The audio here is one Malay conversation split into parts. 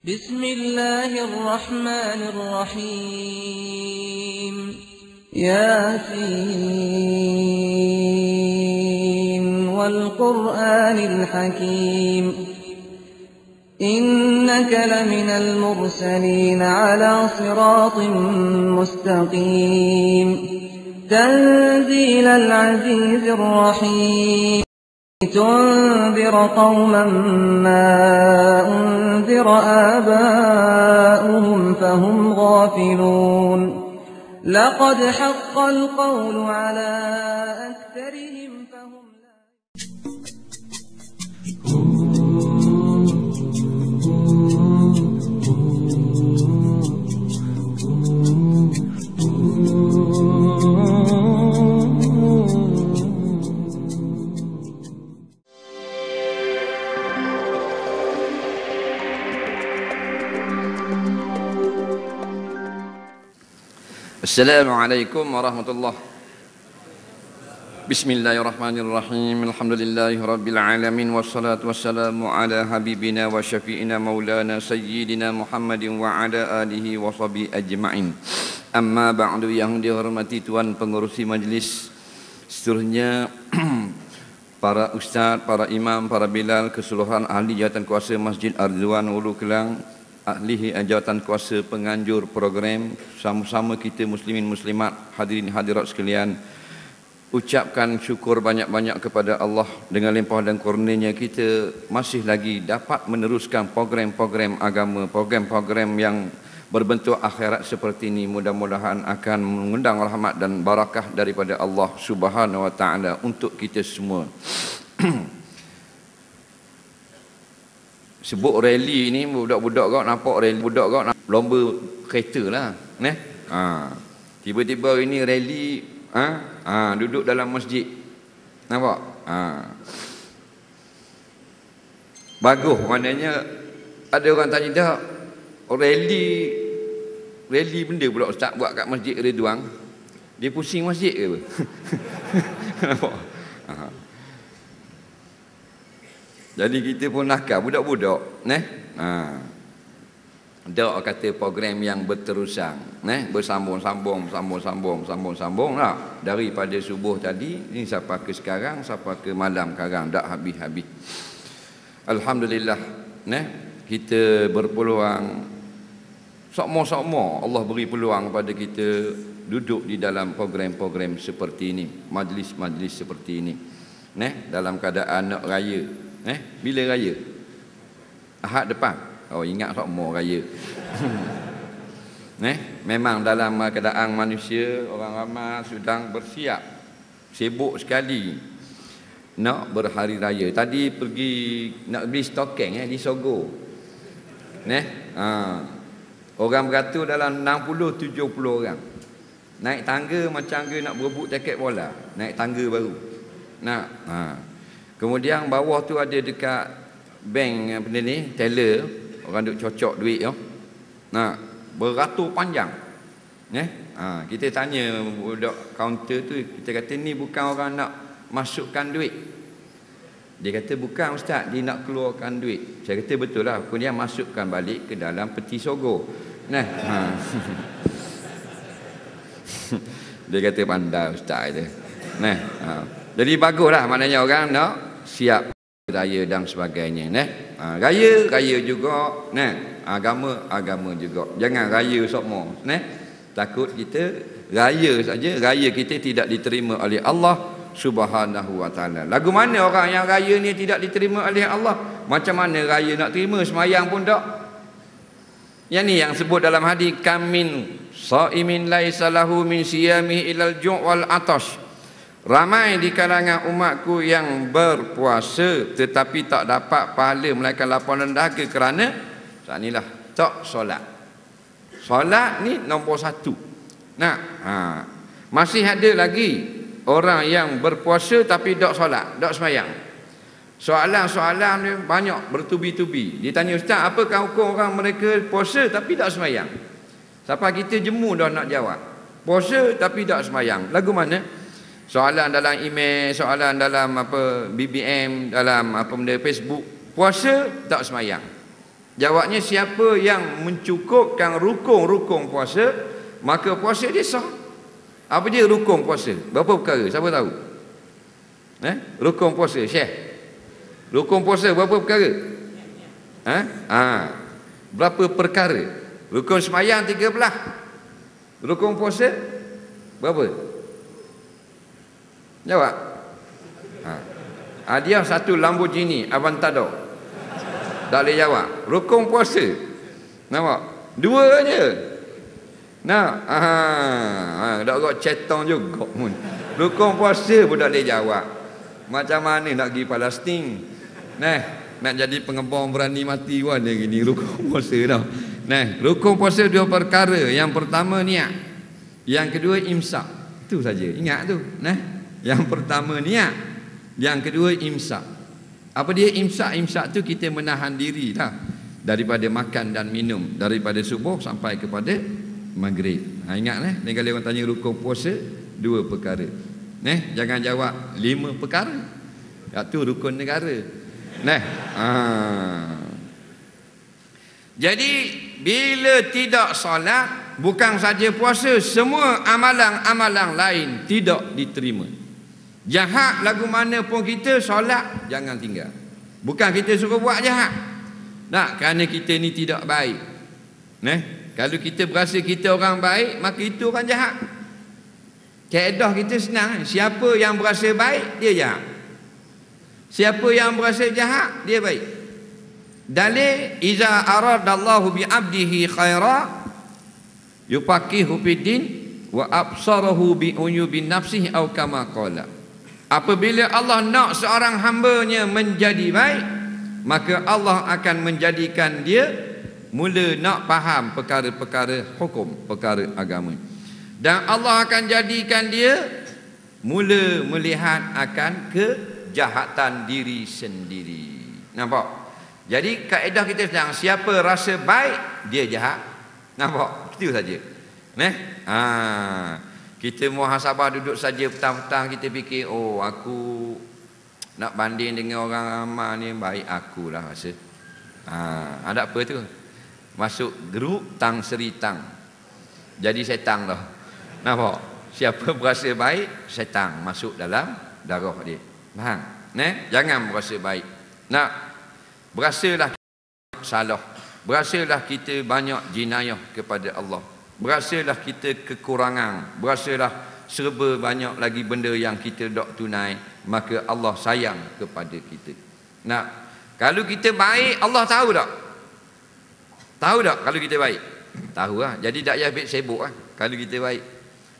بسم الله الرحمن الرحيم ياسين والقرآن الحكيم إنك لمن المرسلين على صراط مستقيم تنزيل العزيز الرحيم تنذر قوما ما أنذر آباؤهم فهم غافلون لقد حق القول على أكثرهم فهم لا Assalamualaikum warahmatullahi. Bismillahirrahmanirrahim. Alhamdulillahirabbil alamin wassalatu wassalamu ala habibina wa syafi'ina maulana sayyidina Muhammadin wa ala alihi wa sahbihi ajma'in. Amma ba'du, yang dihormati tuan pengurusi majlis, seterusnya para ustaz, para imam, para bilal, keseluruhan ahli jawatan kuasa Masjid Ar-Ridwan Hulu Kelang, ahli jawatan kuasa penganjur program, sama-sama kita muslimin muslimat, hadirin hadirat sekalian, ucapkan syukur banyak-banyak kepada Allah dengan limpah dan kurnianya kita masih lagi dapat meneruskan program-program agama, program-program yang berbentuk akhirat seperti ini. Mudah-mudahan akan mengundang rahmat dan barakah daripada Allah Subhanahu wa taala untuk kita semua. Sebut rally ni, budak-budak kau nampak rally, budak kau lomba kereta lah, tiba-tiba ini rally, duduk dalam masjid, nampak, bagus. Maknanya ada orang tanya, dah rally benda pula ustaz buat kat Masjid Ridwan, dia pusing masjid ke apa? Nampak? Jadi kita pun nakal budak-budak, Dok kata program yang berterusan, bersambung-sambung lah. Daripada subuh tadi ni sampai ke sekarang, sampai ke malam sekarang, tak habis-habis. Alhamdulillah, kita berpeluang, sokmo-sokmo Allah beri peluang kepada kita duduk di dalam program-program seperti ini, majlis-majlis seperti ini, dalam keadaan nak raya. Bila raya? Ahad depan. Oh, ingat sokmo raya. Memang dalam keadaan manusia, orang ramai sedang bersiap, sibuk sekali nak berhari raya. Tadi pergi nak beli stokeng di Sogo. Orang beratur dalam 60-70 orang. Naik tangga macam ke nak berebut jaket bola. Naik tangga baru. Kemudian bawah tu ada dekat bank benda ni, teller, orang duk cocok duit tu. Beratur panjang. Kita tanya budak kaunter tu, kita kata ni bukan orang nak masukkan duit. Dia kata bukan ustaz, dia nak keluarkan duit. Saya kata betul lah. Kemudian masukkan balik ke dalam peti Sogo. Dia kata pandai ustaz itu. Jadi baguslah, maknanya orang nak siap raya dan sebagainya. Raya juga, agama juga. Jangan raya semua. Takut kita raya saja, raya kita tidak diterima oleh Allah Subhanahu wa taala. Lagu mana orang yang raya ni tidak diterima oleh Allah? Macam mana raya nak terima, semayang pun tak? Yang ni yang sebut dalam hadis, kamin saimin laisa lahu min siyamihi ilal ju' wal atash. Ramai di kalangan umatku yang berpuasa tetapi tak dapat pahala melainkan lapar dan dahaga kerana inilah tak solat. Solat ni nombor satu. Masih ada lagi orang yang berpuasa tapi tak solat, tak sembahyang. Soalan-soalan ni banyak bertubi-tubi. Dia tanya, ustaz, apakah hukum orang mereka puasa tapi tak sembahyang? Sampai kita jemu dah nak jawab. Puasa tapi tak sembahyang. Lagu mana? Soalan dalam email, soalan dalam BBM, dalam benda Facebook. Puasa tak sembahyang. Jawabnya siapa yang mencukupkan rukun-rukun puasa, maka puasa dia sah. Apa dia rukun puasa? Berapa perkara? Siapa tahu? Rukun puasa, Syekh. Rukun puasa berapa perkara? Berapa perkara? Rukun sembahyang 13. Rukun puasa berapa? Jawab. Hadiah satu Lamborghini Aventador. Tak boleh jawab. Rukun puasa. Nampak? Dua je. Tak kau cetong juga. Rukun puasa pun tak boleh jawab. Macam mana nak pergi Palestin? Nak jadi pengebom berani mati pun ada gini rukun puasa dah. Rukun puasa dua perkara. Yang pertama niat. Yang kedua imsak. Itu saja. Ingat tu. Yang pertama niat. Yang kedua imsak. Apa dia imsak? Imsak tu kita menahan diri lah daripada makan dan minum daripada subuh sampai kepada maghrib. Ingat ni kalau orang tanya rukun puasa, dua perkara. Jangan jawab 5 perkara. Itu rukun negara. Jadi bila tidak solat, bukan saja puasa, semua amalan-amalan lain tidak diterima. Jahat lagu mana pun kita, solat jangan tinggal. Bukan kita suruh buat jahat, kerana kita ni tidak baik. Kalau kita berasa kita orang baik, maka itu orang jahat. Kaedah kita senang. Siapa yang berasa baik, dia jahat. Siapa yang berasa jahat, dia baik. Dalil, iza aradallahu bi abdihi khaira yufaqihu fiddin wa absarahu bi uyubi nafsihi aw kama qala. Apabila Allah nak seorang hamba-Nya menjadi baik, maka Allah akan menjadikan dia mula nak faham perkara-perkara hukum, perkara agama. Dan Allah akan jadikan dia mula melihat akan kejahatan diri sendiri. Nampak? Jadi kaedah kita sedang, siapa rasa baik, dia jahat. Nampak? Itu saja. Kita muhasabah duduk saja petang-petang, kita fikir, oh aku nak banding dengan orang ramai ni, baik akulah rasa. Ada apa tu? Masuk grup tang seri tang. Jadi setan dah. Nampak? Siapa berasa baik, setan masuk dalam darah dia. Faham? Jangan berasa baik. Berasalah salah. Berasalah kita banyak jinayah kepada Allah. Berasalah kita kekurangan. Berasalah serba banyak lagi benda yang kita tak tunai, maka Allah sayang kepada kita. Kalau kita baik, Allah tahu tak? Tahu tak kalau kita baik? Tahu lah. Jadi tak payah sibuk lah kalau kita baik.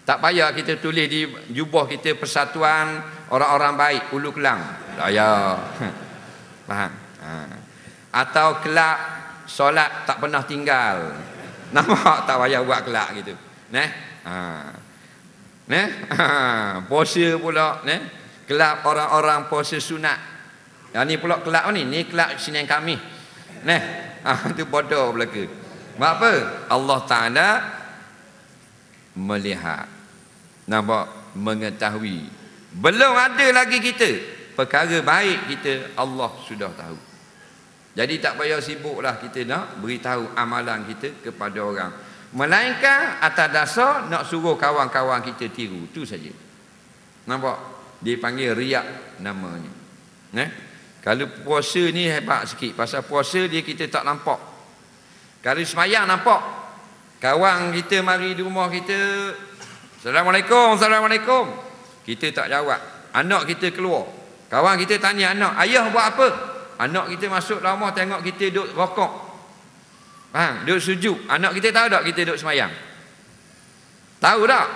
Tak payah kita tulis di jubah kita Persatuan Orang-orang Baik Ulu Kelang. Tak payah. Faham? Atau kelab solat tak pernah tinggal. Nampak? Tak payah buat kelak gitu. Puasa pula, kelab orang-orang puasa sunat. Yang ni pula kelab ni kelab Senin Khamis. Itu bodoh belaka. Sebab apa? Allah Taala melihat, nampak, mengetahui. Belum ada lagi kita, perkara baik kita Allah sudah tahu. Jadi tak payah sibuklah kita nak beritahu amalan kita kepada orang. Melainkan atas dasar nak suruh kawan-kawan kita tiru. Itu saja. Nampak? Dia panggil riak namanya. Kalau puasa ni hebat sikit. Pasal puasa dia kita tak nampak. Kalau semayang nampak. Kawan kita mari di rumah kita, Assalamualaikum, Assalamualaikum. Kita tak jawab. Anak kita keluar. Kawan kita tanya anak, ayah buat apa? Anak kita masuk dalam rumah tengok kita duduk rokok. Faham? Duduk sujud. Anak kita tahu tak kita duduk semayang? Tahu tak?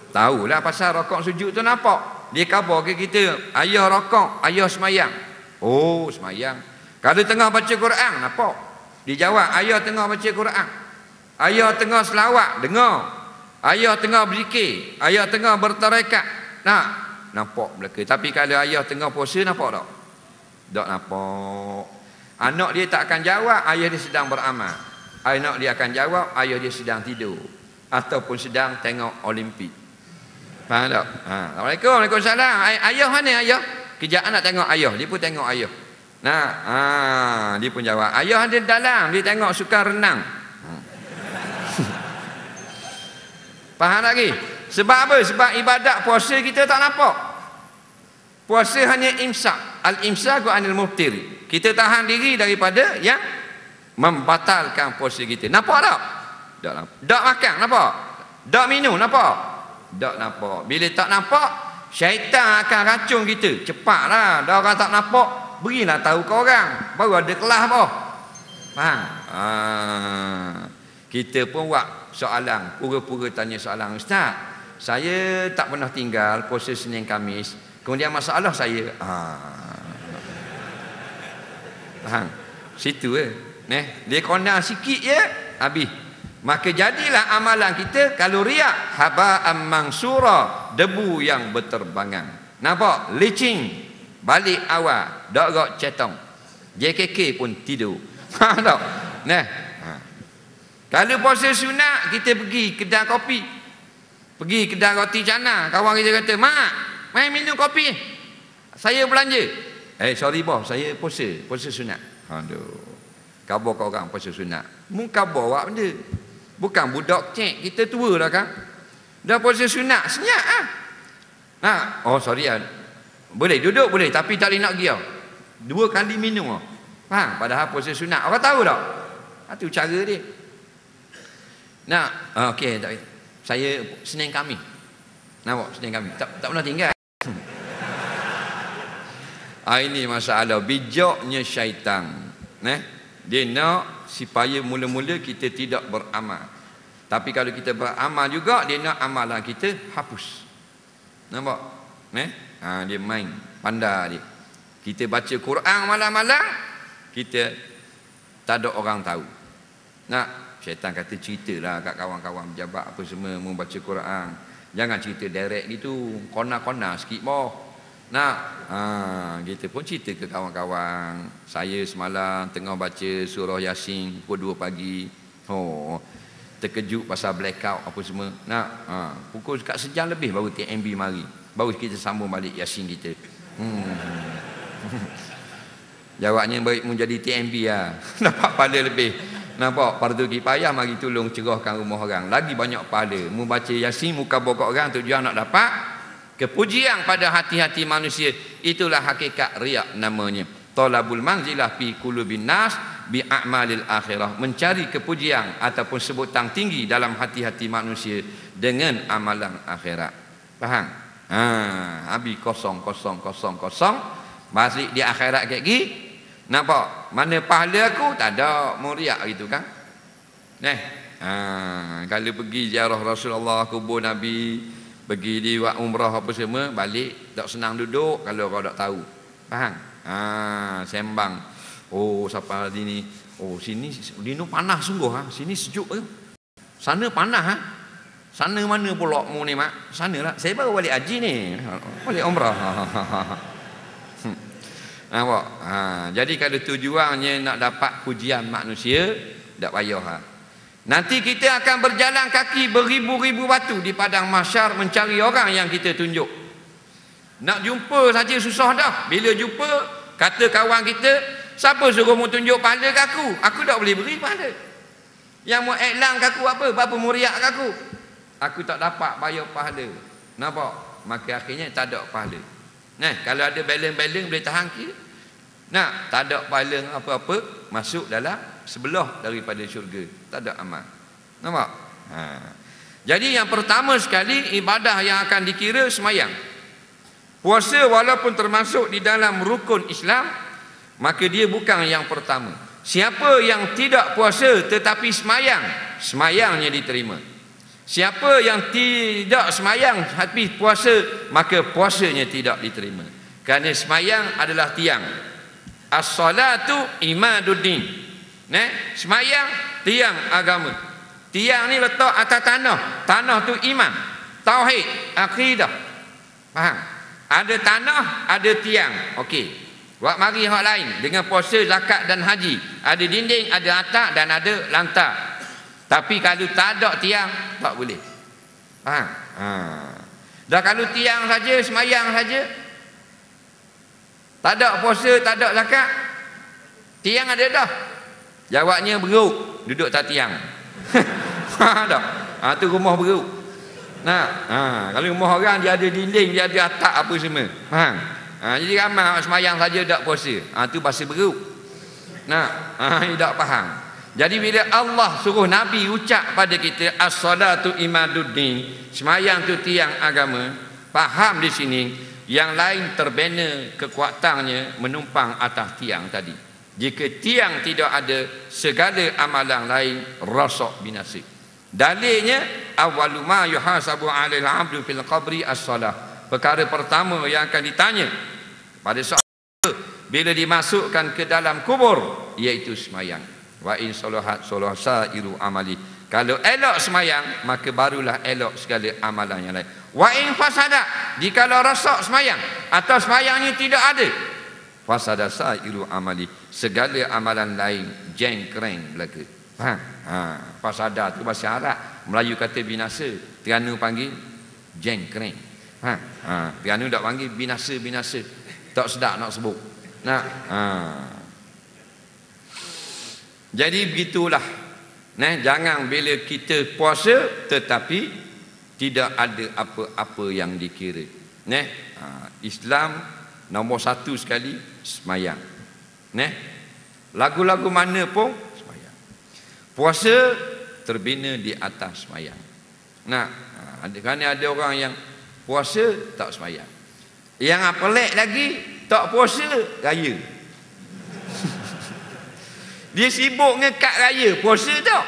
Tahu lah pasal rokok sujud tu nampak. Dia khabar ke kita, ayah rokok, ayah semayang. Oh, semayang. Kalau tengah baca Quran, nampak. Dia jawab, ayah tengah baca Quran. Ayah tengah selawat, dengar. Ayah tengah berzikir. Ayah tengah bertarekat. Nampak belaka. Tapi kalau ayah tengah puasa, nampak tak? Tak nampak. Anak dia tak akan jawab, ayah dia sedang beramal. Anak dia akan jawab, ayah dia sedang tidur. Ataupun sedang tengok Olimpik. Faham tak? Assalamualaikum, Waalaikumsalam. Ayah mana ayah? Kejap nak tengok ayah. Dia pun tengok ayah. Nah, dia pun jawab, ayah ada dalam, dia tengok suka renang. Faham lagi? Sebab apa? Sebab ibadat puasa kita tak nampak. Puasa hanya imsak. Al-imsaku anil muftir. Kita tahan diri daripada yang membatalkan puasa kita. Nampak tak? Tak nampak. Tak makan, nampak? Tak minum, nampak? Tak nampak. Bila tak nampak, syaitan akan racun kita. Cepatlah. Dah orang tak nampak, berilah tahu ke orang. Baru ada kelas apa. Faham? Kita pun buat soalan, pura-pura tanya soalan, Ustaz, saya tak pernah tinggal puasa Senin Khamis, kemudian masalah saya faham? Situ dia kona sikit je habis. Maka jadilah amalan kita kalau riak haba'an mansura, debu yang berterbangan. Nampak? Licin balik awal, dak cetong. JKK pun tidur. Faham tak? Kalau puasa sunat, kita pergi kedai kopi, pergi kedai roti canai, kawan kita kata, mak, mai minum kopi, saya belanja. Sorry boh, saya puasa sunat. Aduh, khabar kau orang puasa sunat, mu khabar buat benda. Bukan budak cek, kita tua dah kan, dah puasa sunat, senyap oh sorry boleh duduk boleh, tapi tak boleh nak pergi 2 kali minum faham? Padahal puasa sunat, orang tahu tak? Itu cara dia. Okey, saya Senin Khamis. Nampak Senin Khamis. Tak pernah tinggal. Ini masalah bijaknya syaitan. Dia nak supaya mula-mula kita tidak beramal. Tapi kalau kita beramal juga, dia nak amalan kita hapus. Nampak? Dia main pandai dia. Kita baca Quran malam-malam, kita tak ada orang tahu. Syaitan kata ceritalah kat kawan-kawan pejabat apa semua membaca Quran. Jangan cerita direct gitu, kona-kona sikit boh. Kita pun cerita ke kawan-kawan. Saya semalam tengah baca surah Yasin pukul 2 pagi. Terkejut pasal blackout apa semua. Pukul kat sejam lebih baru TMB mari. Baru kita sambung balik Yasin kita. Jawabnya baik menjadi TMB lah. Dapat pahala lebih. Nampak? Fardu kifayah mari tolong cerahkan rumah orang. Lagi banyak pahala. Membaca Yasin muka bokok orang tujuan nak dapat kepujian pada hati-hati manusia. Itulah hakikat riak namanya. Talabul manzilah fi qulubin nas bi a'malil akhirah. Mencari kepujian ataupun sebutan tinggi dalam hati-hati manusia dengan amalan akhirat. Faham? Habis kosong. Balik di akhirat kayak gini. Nampak? Mana pahala aku? Tak ada, mau riak gitu kan? Kalau pergi ziarah Rasulullah, kubur Nabi, pergi di buat umrah apa semua, balik tak senang duduk kalau kau tak tahu. Faham? Sembang. Siapa ni? Sini dino panas sungguh sini sejuk Sana panas Sana mana pula mu ni mak? Sanalah. Saya baru balik haji ni. Balik umrah. Nampak? Jadi kalau tujuannya nak dapat pujian manusia, tak payah. Nanti kita akan berjalan kaki beribu-ribu batu di padang mahsyar mencari orang yang kita tunjuk. Nak jumpa saja susah dah. Bila jumpa, kata kawan kita, siapa suruh mu tunjuk pahala ke aku? Aku tak boleh beri pahala. Yang mau iklan ke aku apa? Berapa muriak ke aku? Aku tak dapat bayar pahala. Nampak? Maka akhirnya tak ada pahala. Kalau ada balance-balance boleh tahan kira. Tak ada pahala apa-apa, masuk dalam sebelah daripada syurga. Tak ada amal. Nampak? Jadi yang pertama sekali, ibadah yang akan dikira semayang. Puasa walaupun termasuk di dalam rukun Islam, maka dia bukan yang pertama. Siapa yang tidak puasa tetapi semayang, semayangnya diterima. Siapa yang tidak semayang tapi puasa, maka puasanya tidak diterima. Kerana semayang adalah tiang. As-salatu imaduddin. Semayang tiang agama. Tiang ni letak atas tanah. Tanah tu iman, tauhid, akidah. Faham? Ada tanah, ada tiang. Okey. Buat mari hak lain dengan puasa, zakat dan haji. Ada dinding, ada atap dan ada lantak. Tapi kalau tak ada tiang, tak boleh. Faham? Dah kalau tiang saja, semayang saja, tak ada puasa, tak ada zakat, Tiang ada dah. Jawabnya beruk, duduk tak tiang. Faham tak? Tu rumah beruk. Kalau rumah orang dia ada dinding, dia ada atap apa semua. Faham? Jadi ramai orang semayang saja tak puasa. Tu bahasa beruk. Dia tak faham. Jadi bila Allah suruh Nabi ucap pada kita as-salatu imaduddin, semayang tu tiang agama, faham di sini, yang lain terbina kekuatannya menumpang atas tiang tadi. Jika tiang tidak ada, segala amalan lain rosak binasa. Dalilnya awwalu ma yuhasabu 'alal 'abdu fil qabri as-salah. Perkara pertama yang akan ditanya pada saat bila dimasukkan ke dalam kubur iaitu semayang. Wa in salahat salah sairu amali. Kalau elok semayang, maka barulah elok segala amalan yang lain. Wa in fasada, jikalau rosak semayang atau semayangnya tidak ada, fasada sairu amali, segala amalan lain jengkreng belaka. Faham? Fasada tu bahasa Arab, Melayu kata binasa, Terengganu panggil jengkreng. Faham? Terengganu tak panggil binasa-binasa, tak sedap nak sebut. Jadi begitulah. Jangan bila kita puasa tetapi tidak ada apa-apa yang dikira. Islam nombor satu sekali semayang. Lagu-lagu mana pun semayang. Puasa terbina di atas semayang. Kerana ada orang yang puasa tak semayang. Yang pelik lagi, tak puasa raya. Dia sibuk dengan kad raya, puasa tak?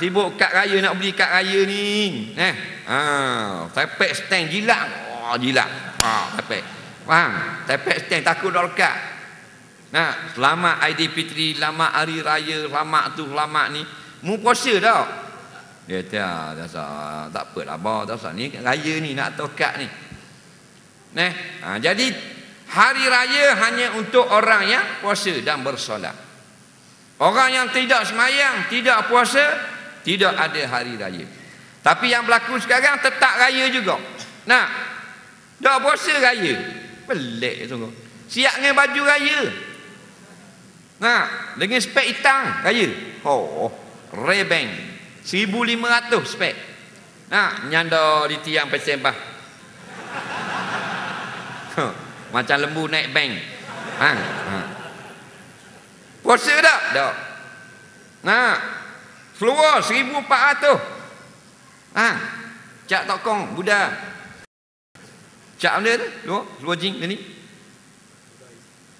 Sibuk kad raya, nak beli kad raya ni. Tapek stand jilat. Jilat. Tapek. Faham? Tapek stand takut dah lekat. Selamat Aidilfitri, selamat hari raya, selamat tu, selamat ni. Mu puasa tak? Dia tak apalah abah, tak usah ni raya ni nak tahu kad ni. Jadi hari raya hanya untuk orang yang puasa dan bersolat. Orang yang tidak semayang, tidak puasa, tidak ada hari raya. Tapi yang berlaku sekarang tetap raya juga. Tak puasa raya. Pelik sungguh. Siap dengan baju raya. Dengan spek hitam raya. Ray-Ban 1,500 spek. Nyanda di tiang pesembah. Macam lembu naik bank. Puasa tak? Tak. Keluar 1,400. Cak tokong Buddha. Cak benda tu? Keluar jing ni.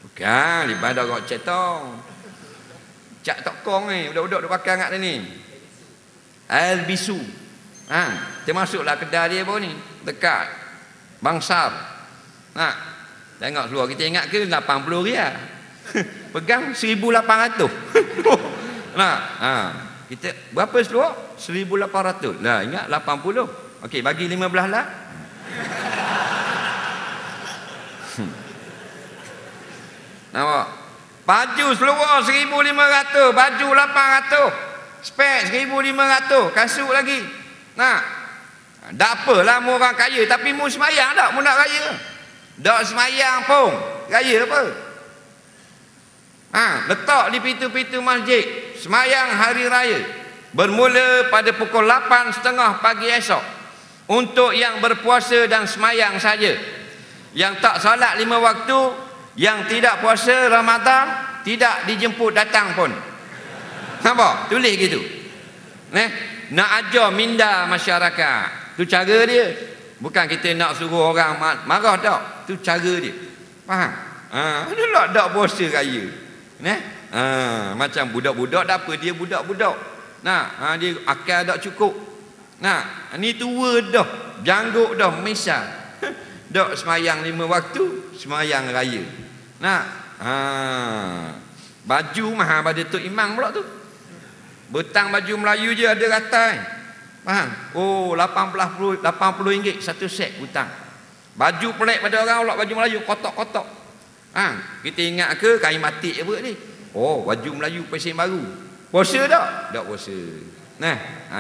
Bukan, ibadah kau cetong. Cak tokong ni, budak-budak duk pakai angkat ni. Al-bisu. Termasuklah kedai dia pun ni, dekat Bangsar. Tengok keluar, kita ingat ke 80 riyal. Pegang 1,800. Kita berapa seluar? 1,800. Lah ingat 80. Okey, bagi 15 lah. Nampak? Baju seluar 1,500, baju 800, spek 1,500, kasut lagi. Tak apalah mu orang kaya, tapi mu semayang tak mu nak raya? Tak semayang pun raya apa? Letak di pintu-pintu masjid semayang hari raya bermula pada pukul 8.30 pagi esok untuk yang berpuasa dan semayang saja. Yang tak salat 5 waktu, yang tidak puasa Ramadan, tidak dijemput datang pun. Nampak? Tulis gitu. Nak ajar minda masyarakat. Tu cara dia. Bukan kita nak suruh orang marah tak. Tu cara dia. Faham? Dia tak puasa raya. Macam budak-budak tak apa, dia budak-budak. Dia akal tak cukup. Ni tua dah, janggut dah, misal. Dak semayang 5 waktu, semayang raya. Baju mahal pada Tok Imam pula tu. Betang baju Melayu je ada ratai. Faham? RM80 satu set butang. Baju pelik pada orang pula baju Melayu kotak-kotak. Kita ingat ke kain batik apa ni? Baju Melayu pesen baru. Puasa tak? Tak puasa.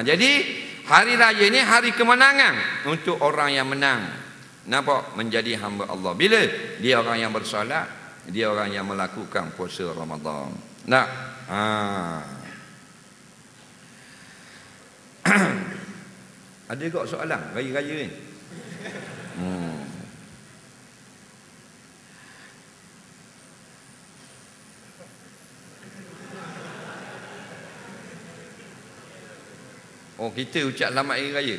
Jadi hari raya ni hari kemenangan untuk orang yang menang. Nampak? Menjadi hamba Allah. Bila dia orang yang bersolat, dia orang yang melakukan puasa Ramadan. Nak? Ada kok soalan raya-raya ni? Oh, kita ucap selamat hari raya.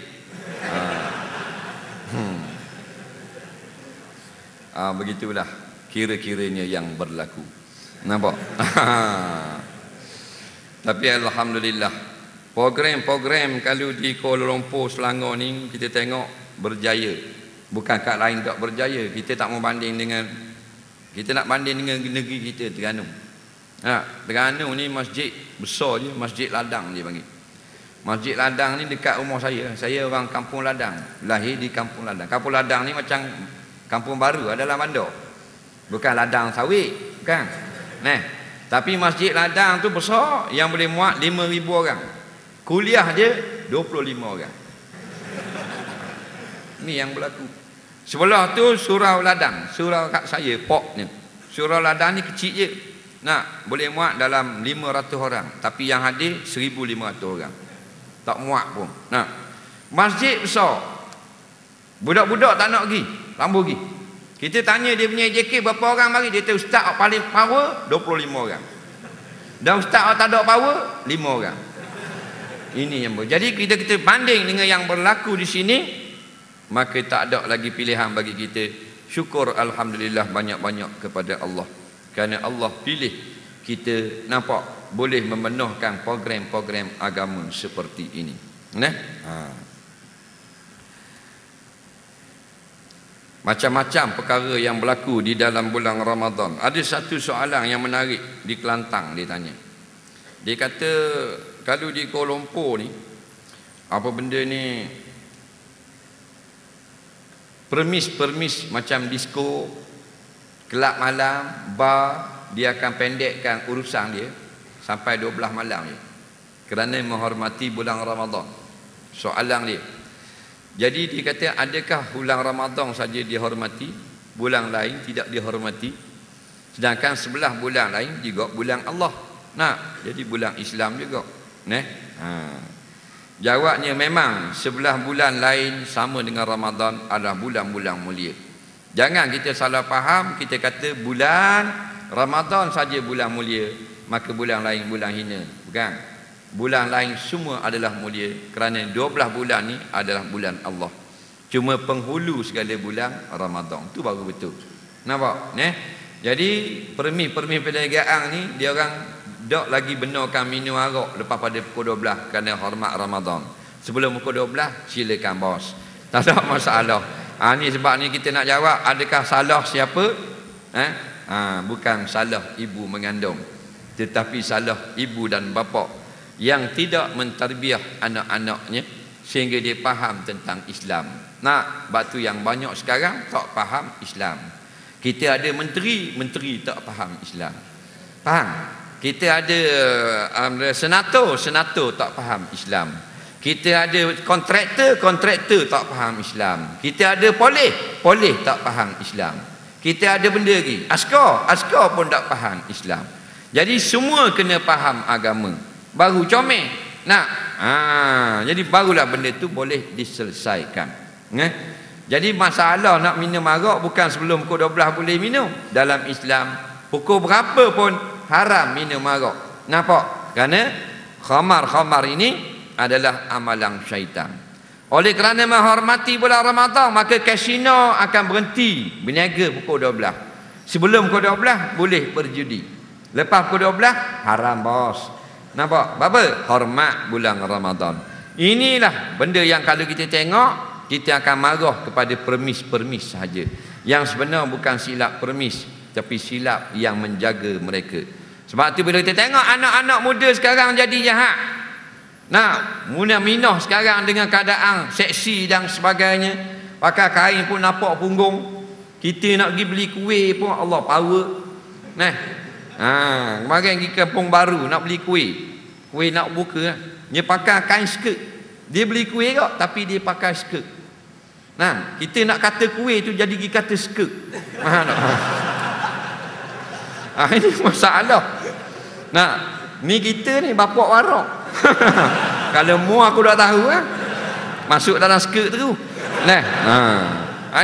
Begitulah kira-kiranya yang berlaku. Nampak? Tapi alhamdulillah, program-program kalau di Kuala Lumpur, Selangor ni kita tengok berjaya. Bukan kat lain tak berjaya. Kita tak mau banding dengan, kita nak banding dengan negeri kita, Terengganu. Terengganu ni masjid besar je, Masjid Ladang dia panggil. Masjid Ladang ni dekat rumah saya. Saya orang Kampung Ladang, lahir di Kampung Ladang. Kampung Ladang ni macam kampung baru adalah bandar. Bukan ladang sawit, bukan. Tapi Masjid Ladang tu besar, yang boleh muat 5,000 orang. Kuliah je 25 orang. Ni yang berlaku. Sebelah tu Surau Ladang, surau kat saya, pok ni. Surau Ladang ni kecil je. Boleh muat dalam 500 orang, tapi yang hadir 1,500 orang. Tak muat pun. Masjid besar. Budak-budak tak nak pergi, lambu pergi. Kita tanya dia punya JK berapa orang mari, dia tahu ustaz paling power 25 orang. Dan ustaz tak ada power 5 orang. Ini yang jadi kita banding dengan yang berlaku di sini, maka tak ada lagi pilihan bagi kita. Syukur alhamdulillah banyak-banyak kepada Allah. Kerana Allah pilih kita, nampak, boleh memenuhkan program-program agama seperti ini. Macam-macam perkara yang berlaku di dalam bulan Ramadan. Ada satu soalan yang menarik di Kelantan, dia tanya. Dia kata kalau di Kuala Lumpur ni, apa benda ni, permis macam disko, kelab malam, bar, dia akan pendekkan urusan dia sampai 12 malam je, kerana menghormati bulan Ramadan. Soalan dia, jadi dia kata, adakah bulan Ramadan saja dihormati, bulan lain tidak dihormati, sedangkan sebelah bulan lain juga bulan Allah, jadi bulan Islam juga. Jawabnya, memang sebelah bulan lain sama dengan Ramadan adalah bulan-bulan mulia. Jangan kita salah faham, kita kata bulan Ramadan saja bulan mulia, maka bulan lain bulan hina. Bukan. Bulan lain semua adalah mulia, kerana 12 bulan ni adalah bulan Allah. Cuma penghulu segala bulan Ramadan, tu baru betul. Nampak? Jadi permis perniagaan ni, dia orang tak lagi benarkan minum arak lepas pada pukul 12 kerana hormat Ramadan. Sebelum pukul 12 silakan bos, tak ada masalah. Ni sebab ni kita nak jawab, adakah salah siapa? Bukan salah ibu mengandung, tetapi salah ibu dan bapa yang tidak mentarbiah anak-anaknya sehingga dia faham tentang Islam. Batu yang banyak sekarang tak faham Islam. Kita ada menteri tak faham Islam. Faham? Kita ada senator tak faham Islam. Kita ada kontraktor tak faham Islam. Kita ada polis tak faham Islam. Kita ada benda lagi, askar pun tak faham Islam. Jadi semua kena faham agama, baru comel. Jadi barulah benda tu boleh diselesaikan. Jadi masalah nak minum arak bukan sebelum pukul 12 boleh minum. Dalam Islam pukul berapa pun haram minum arak. Nampak? Kerana khamar ini adalah amalan syaitan. Oleh kerana menghormati bulan Ramadan, maka kasino akan berhenti berniaga pukul 12. Sebelum pukul 12 boleh berjudi. Lepas pukul 12 haram bos. Nampak? Apa? Hormat bulan Ramadan. Inilah benda yang kalau kita tengok, kita akan marah kepada permis sahaja. Yang sebenar bukan silap permis, tapi silap yang menjaga mereka. Sebab tu bila kita tengok anak-anak muda sekarang jadi jahat, minah sekarang dengan keadaan seksi dan sebagainya, pakai kain pun nampak punggung. Kita nak pergi beli kuih pun Allah power. Kemarin pergi Kampung Baru nak beli kuih nak buka, dia pakai kain skirt. Dia beli kuih kok, tapi dia pakai skirt. Kita nak kata kuih tu jadi pergi kata skirt. Ini masalah. Nah, ni kita ni bapak warak. Kalau mu aku dah tahu masuk dalam skirt tu. Nah,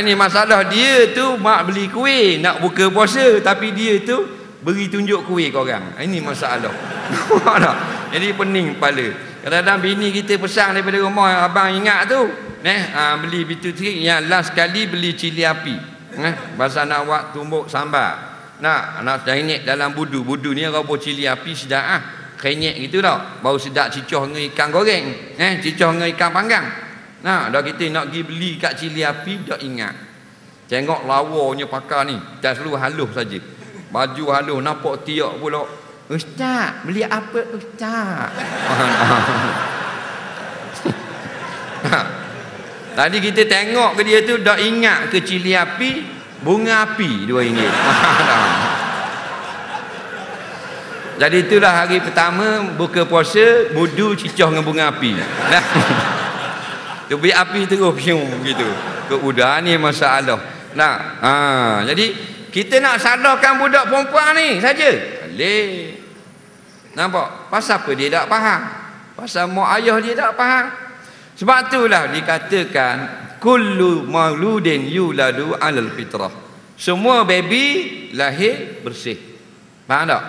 ini masalah dia tu mak beli kuih nak buka puasa tapi dia tu beri tunjuk kuih ke orang. Ini masalah. Jadi pening kepala. Kadang-kadang bini kita pesan daripada rumah, abang ingat tu, beli bitu sikit, yang last kali beli cili api. Pasal nak buat tumbuk sambal. Nak renyek dalam budu. Budu ni rabur cili api sedap renyek gitu dah. Baru sedap cicoh dengan ikan goreng. Cicoh dengan ikan panggang. Dah kita nak pergi beli kat cili api, dah ingat. Tengok lawanya pakar ni, dah selalu halus saja. Baju halus, nampak tiak pula. Ustaz, beli apa Ustaz? Tadi kita tengok ke dia tu, dah ingat ke cili api, bunga api RM2. Jadi itulah hari pertama buka puasa, budu cicoh dengan bunga api. Tu beli api terus piung gitu. Ke udara ni masalah. Jadi kita nak salahkan budak perempuan ni saja. Boleh. Nampak? Pasal apa dia tak faham? Pasal mak ayah dia tak faham. Sebab itulah dikatakan kullu mauludin yuladu alal fitrah. Semua baby lahir bersih. Faham tak?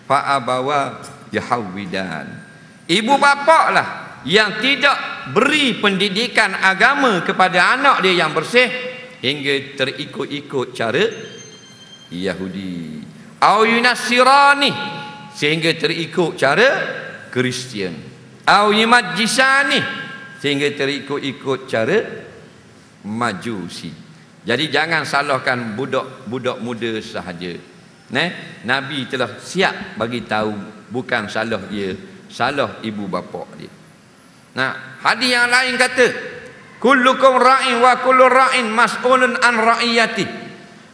Fa abawa yahwidan. Ibu bapak lah yang tidak beri pendidikan agama kepada anak dia yang bersih hingga terikut-ikut cara Yahudi. Au yunasirani, sehingga terikut cara Kristian. Au yumajjisani, sehingga terikut-ikut cara Majusi. Jadi jangan salahkan budak muda sahaja. Nabi telah siap bagi tahu bukan salah dia, salah ibu bapa dia. Hadis yang lain kata, kullukum ra'in wa kullu ra'in mas'ulun an ra'iyati.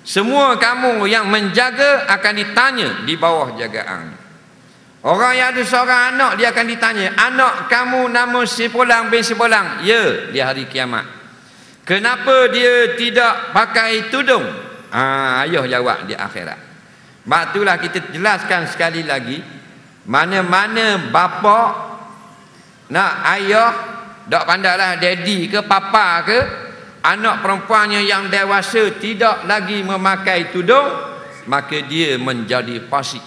Semua kamu yang menjaga akan ditanya di bawah jagaan. Orang yang ada seorang anak, dia akan ditanya, anak kamu nama sepulang bin sepulang? Ya, di hari kiamat. Kenapa dia tidak pakai tudung? Ayah jawab di akhirat. Sebab itulah kita jelaskan sekali lagi, mana-mana bapa nak ayah, tak pandailah daddy ke papa ke, anak perempuannya yang dewasa tidak lagi memakai tudung, maka dia menjadi fasik.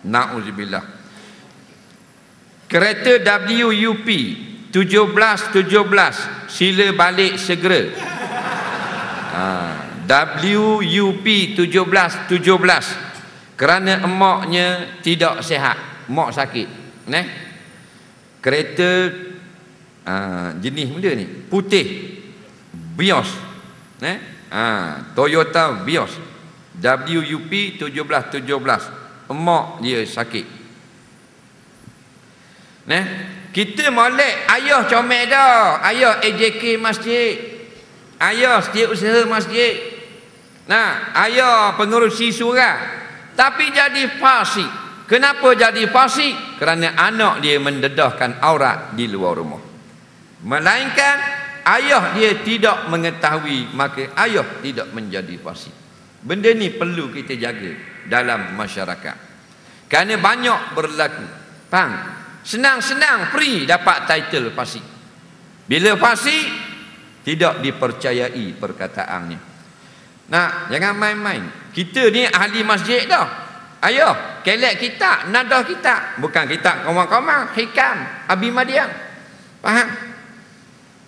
Na'udzubillah. Kereta WUP 1717 sila balik segera. WUP 1717 kerana emaknya tidak sihat, emak sakit. Kereta jenis benda ni putih, Vios, Toyota Vios WUP 1717. Emak dia sakit. Kita molek ayah comel dah, ayah AJK masjid, ayah setiausaha masjid, ayah pengurusi surau, tapi jadi fasik. Kenapa jadi fasik? Kerana anak dia mendedahkan aurat di luar rumah. Melainkan ayah dia tidak mengetahui, maka ayah tidak menjadi fasik. Benda ni perlu kita jaga dalam masyarakat. Kerana banyak berlaku. Faham? Senang-senang free dapat title fasik. Bila fasik, tidak dipercayai perkataannya. Jangan main-main. Kita ni ahli masjid dah. Ayah, kelek kita, nadah kita. Bukan kita kawan-kawan, hikam, Abi Madiang. Faham?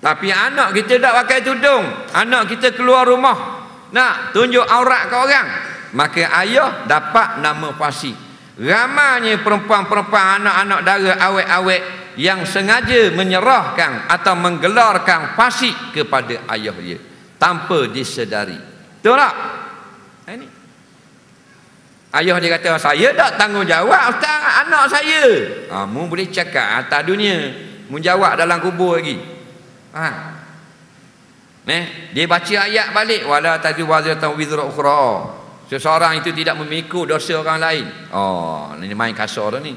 Tapi anak kita tak pakai tudung, anak kita keluar rumah nak tunjuk aurat ke orang, maka ayah dapat nama fasik. Ramainya perempuan-perempuan, anak-anak dara, awet-awet yang sengaja menyerahkan atau menggelarkan fasik kepada ayah dia tanpa disedari. Betul tak? Ini ayah dia kata, saya tak tanggungjawab ustaz anak saya. Mu boleh cakap atas dunia, mu jawab dalam kubur lagi. Dia baca ayat balik, wala taziru waziratan wizra ukhra. Seseorang itu tidak memikul dosa orang lain. Ini main kasar dah ni.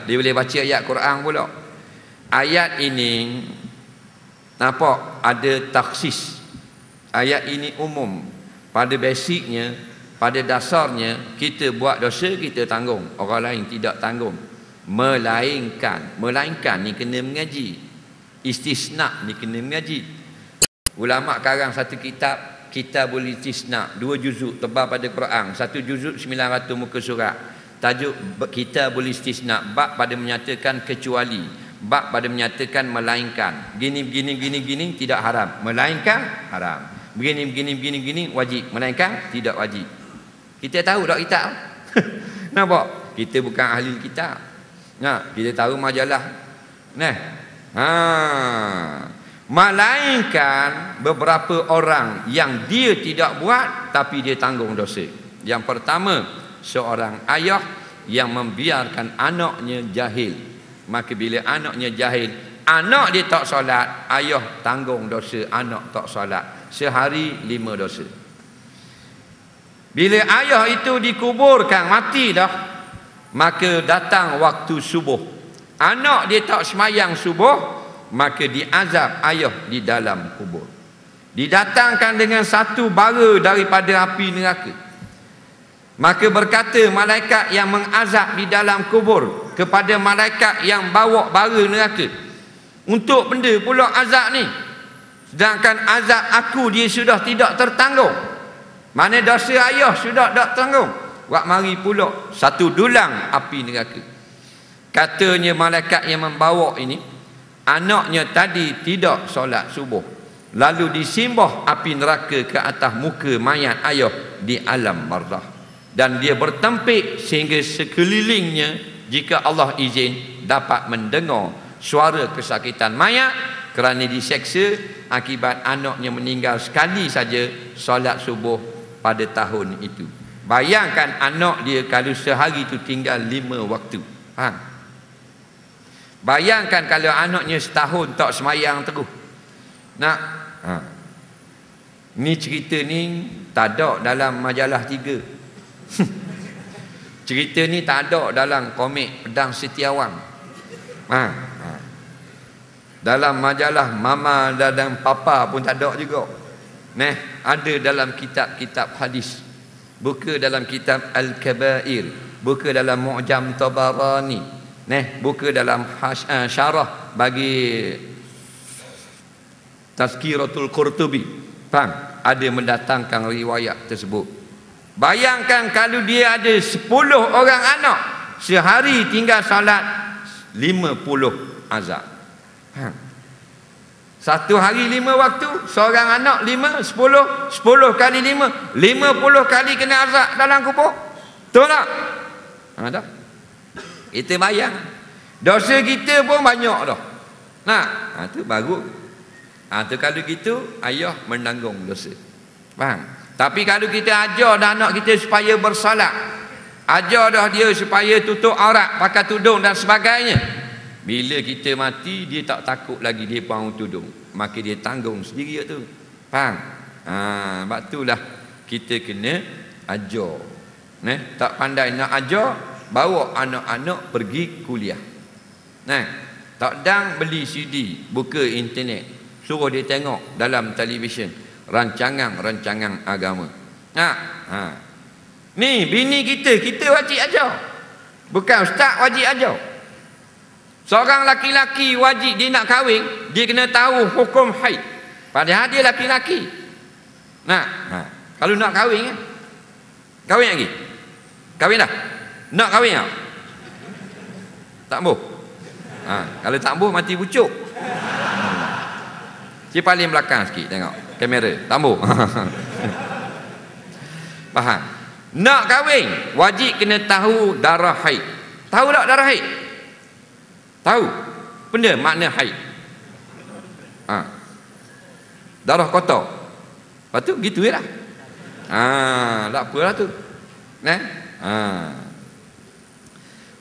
Dia boleh baca ayat Quran pula. Ayat ini nampak ada taksis. Ayat ini umum. Pada basicnya pada dasarnya kita buat dosa kita tanggung, orang lain tidak tanggung. Melainkan ni kena mengaji. Istisna ni kena mengaji. Ulama karang satu Kitabul Istisna, 2 juzuk tebal pada Quran, 1 juzuk 900 muka surat. Tajuk Kitabul Istisna, bab pada menyatakan kecuali, bab pada menyatakan melainkan. Gini tidak haram, melainkan haram. Begini wajib, melainkan tidak wajib. Kita tahu tak kitab? Nampak? Kita bukan ahli kitab. Nah, kita tahu majalah. Nah. Melainkan beberapa orang yang dia tidak buat tapi dia tanggung dosa. Yang pertama, seorang ayah yang membiarkan anaknya jahil. Maka bila anaknya jahil, anak dia tak solat, ayah tanggung dosa anak tak solat. Sehari 5 dosa. Bila ayah itu dikuburkan, mati dah, maka datang waktu subuh, anak dia tak semayang subuh, maka diazab ayah di dalam kubur. Didatangkan dengan satu bara daripada api neraka. Maka berkata malaikat yang mengazab di dalam kubur kepada malaikat yang bawa bara neraka, untuk benda pula azab ni, sedangkan azab aku dia sudah tidak tertanggung. Mana dosa ayah sudah tak tanggung, wak mari pula satu dulang api neraka. Katanya malaikat yang membawa ini, anaknya tadi tidak solat subuh, lalu disimbah api neraka ke atas muka mayat ayah di alam barzah, dan dia bertempik sehingga sekelilingnya, jika Allah izin, dapat mendengar suara kesakitan mayat kerana diseksa akibat anaknya meninggal sekali saja solat subuh pada tahun itu. Bayangkan anak dia kalau sehari itu tinggal 5 waktu. Faham? Bayangkan kalau anaknya setahun tak semayang terus. Nak? Ni cerita ni tak ada dalam majalah 3. Cerita ni tak ada dalam komik Pedang Setiawan. Dalam majalah Mama dan Papa pun tak ada juga. Ada dalam kitab-kitab hadis. Buka dalam kitab Al-Kabair, buka dalam Mu'jam Tabarani, buka dalam syarah bagi Tazkiratul Qurtubi. Faham? Ada mendatangkan riwayat tersebut. Bayangkan kalau dia ada 10 orang anak, sehari tinggal salat 50 azab. Faham? Satu hari 5 waktu, seorang anak 5, 10 kali 5, 50 kali kena azab dalam kubur. Betul tak? Dah. Kita bayang. Dosa kita pun banyak dah. Tu baru. Tu kalau gitu, ayah menanggung dosa. Faham? Tapi kalau kita ajar dah anak kita supaya bersolat, ajar dah dia supaya tutup aurat, pakai tudung dan sebagainya, bila kita mati, dia tak takut lagi dia pakai tudung, maka dia tanggung sendiri tu. Faham? Sebab itulah kita kena ajar. Tak pandai nak ajar, bawa anak-anak pergi kuliah. Tak dang beli CD, buka internet, suruh dia tengok dalam televisyen rancangan-rancangan agama. Ni bini kita wajib ajar, bukan ustaz wajib ajar. Seorang laki-laki wajib dia nak kahwin, dia kena tahu hukum haid. Padahal dia laki-laki. Kalau nak kahwin, kahwin lagi. Kahwin dah. Nak kahwin tak? Tak boleh. Kalau tak boleh mati bucuk. Cik paling belakang sikit tengok kamera. Tak boleh. Faham? Nak kahwin, wajib kena tahu darah haid. Tahu tak darah haid? Tahu benda makna haid. Darah kotor. Lepas tu gitu je lah. Tak apalah tu.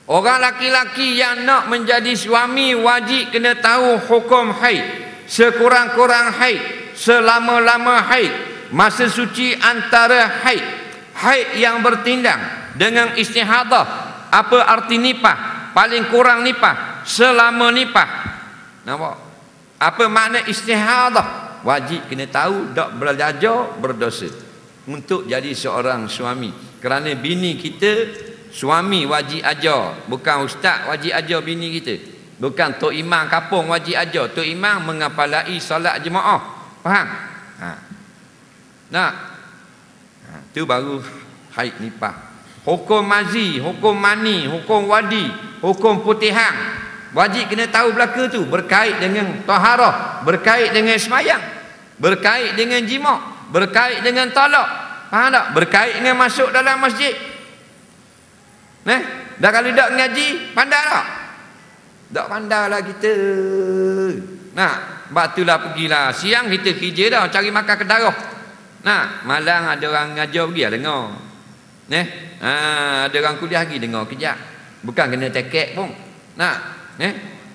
Orang laki-laki yang nak menjadi suami wajib kena tahu hukum haid. Sekurang-kurang haid, selama-lama haid, masa suci antara haid, haid yang bertindang dengan istihadah. Apa arti nipah? Paling kurang nipah, selama nipah. Nampak? Apa makna istihadah? Wajib kena tahu, tak belajar berdosa. untuk jadi seorang suami. Kerana bini kita, suami wajib ajar, bukan ustaz wajib ajar bini kita. Bukan tok imam kampung wajib ajar. Tok imam mengapalai solat jemaah. Faham? Nah, tu baru haid nifas. Hukum mazi, hukum mani, hukum wadi, hukum putihang, wajib kena tahu belaka tu. Berkait dengan taharah, berkait dengan semayang, berkait dengan jima', berkait dengan talak. Faham tak? Berkait dengan masuk dalam masjid. Dah kalau tak ngaji, pandai tak? Tak pandai lah kita. Sebab itulah pergilah. Siang kita kerja dah, cari makan kedarah. Malang ada orang ngajar pergi lah dengar. Ada orang kuliah lagi dengar kejap. Bukan kena tekek pun.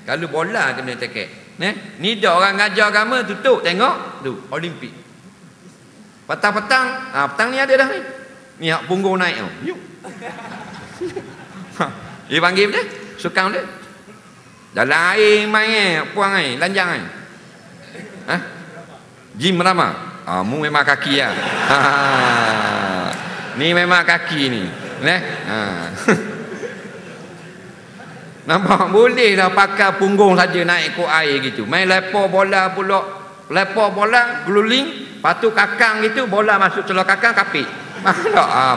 Kalau bola kena tekek. Ni dah orang ngajar agama tutup tengok tu Olimpik. Petang-petang, petang ni ada dah ni. Ni hak punggung naik tu. Yuk. Dia panggil dia, sukang dia. Dalam air main puang air, lanjang air. Jim Rama. Mu memang kaki lah. Ni memang kaki ni. Nampak boleh dah pakai punggung saja naik ke air gitu. Main lepak bola pula. Lepak bola geluling, lepas tu kakang gitu, bola masuk celah kakang kapit.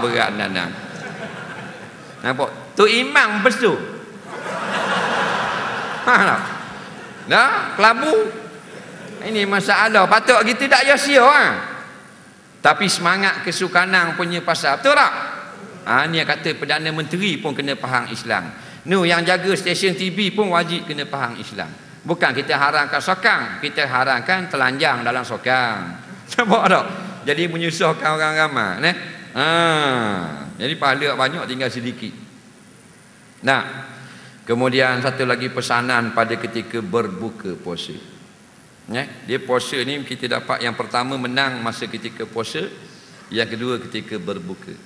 Berat nanang. Nampak? Tu imam besu. Dah, kelabu. Ini masalah. Patut kita tak sia-sia Tapi semangat kesukanan punya pasal. Betul tak? Ni kata Perdana Menteri pun kena faham Islam. Yang jaga stesen TV pun wajib kena faham Islam. Bukan kita haramkan sokang, kita haramkan telanjang dalam sokang. Nampak tak? Jadi menyusahkan orang ramai. Jadi pahala banyak, tinggal sedikit. Kemudian satu lagi pesanan pada ketika berbuka puasa. Dia puasa ni kita dapat yang pertama menang masa ketika puasa, yang kedua ketika berbuka.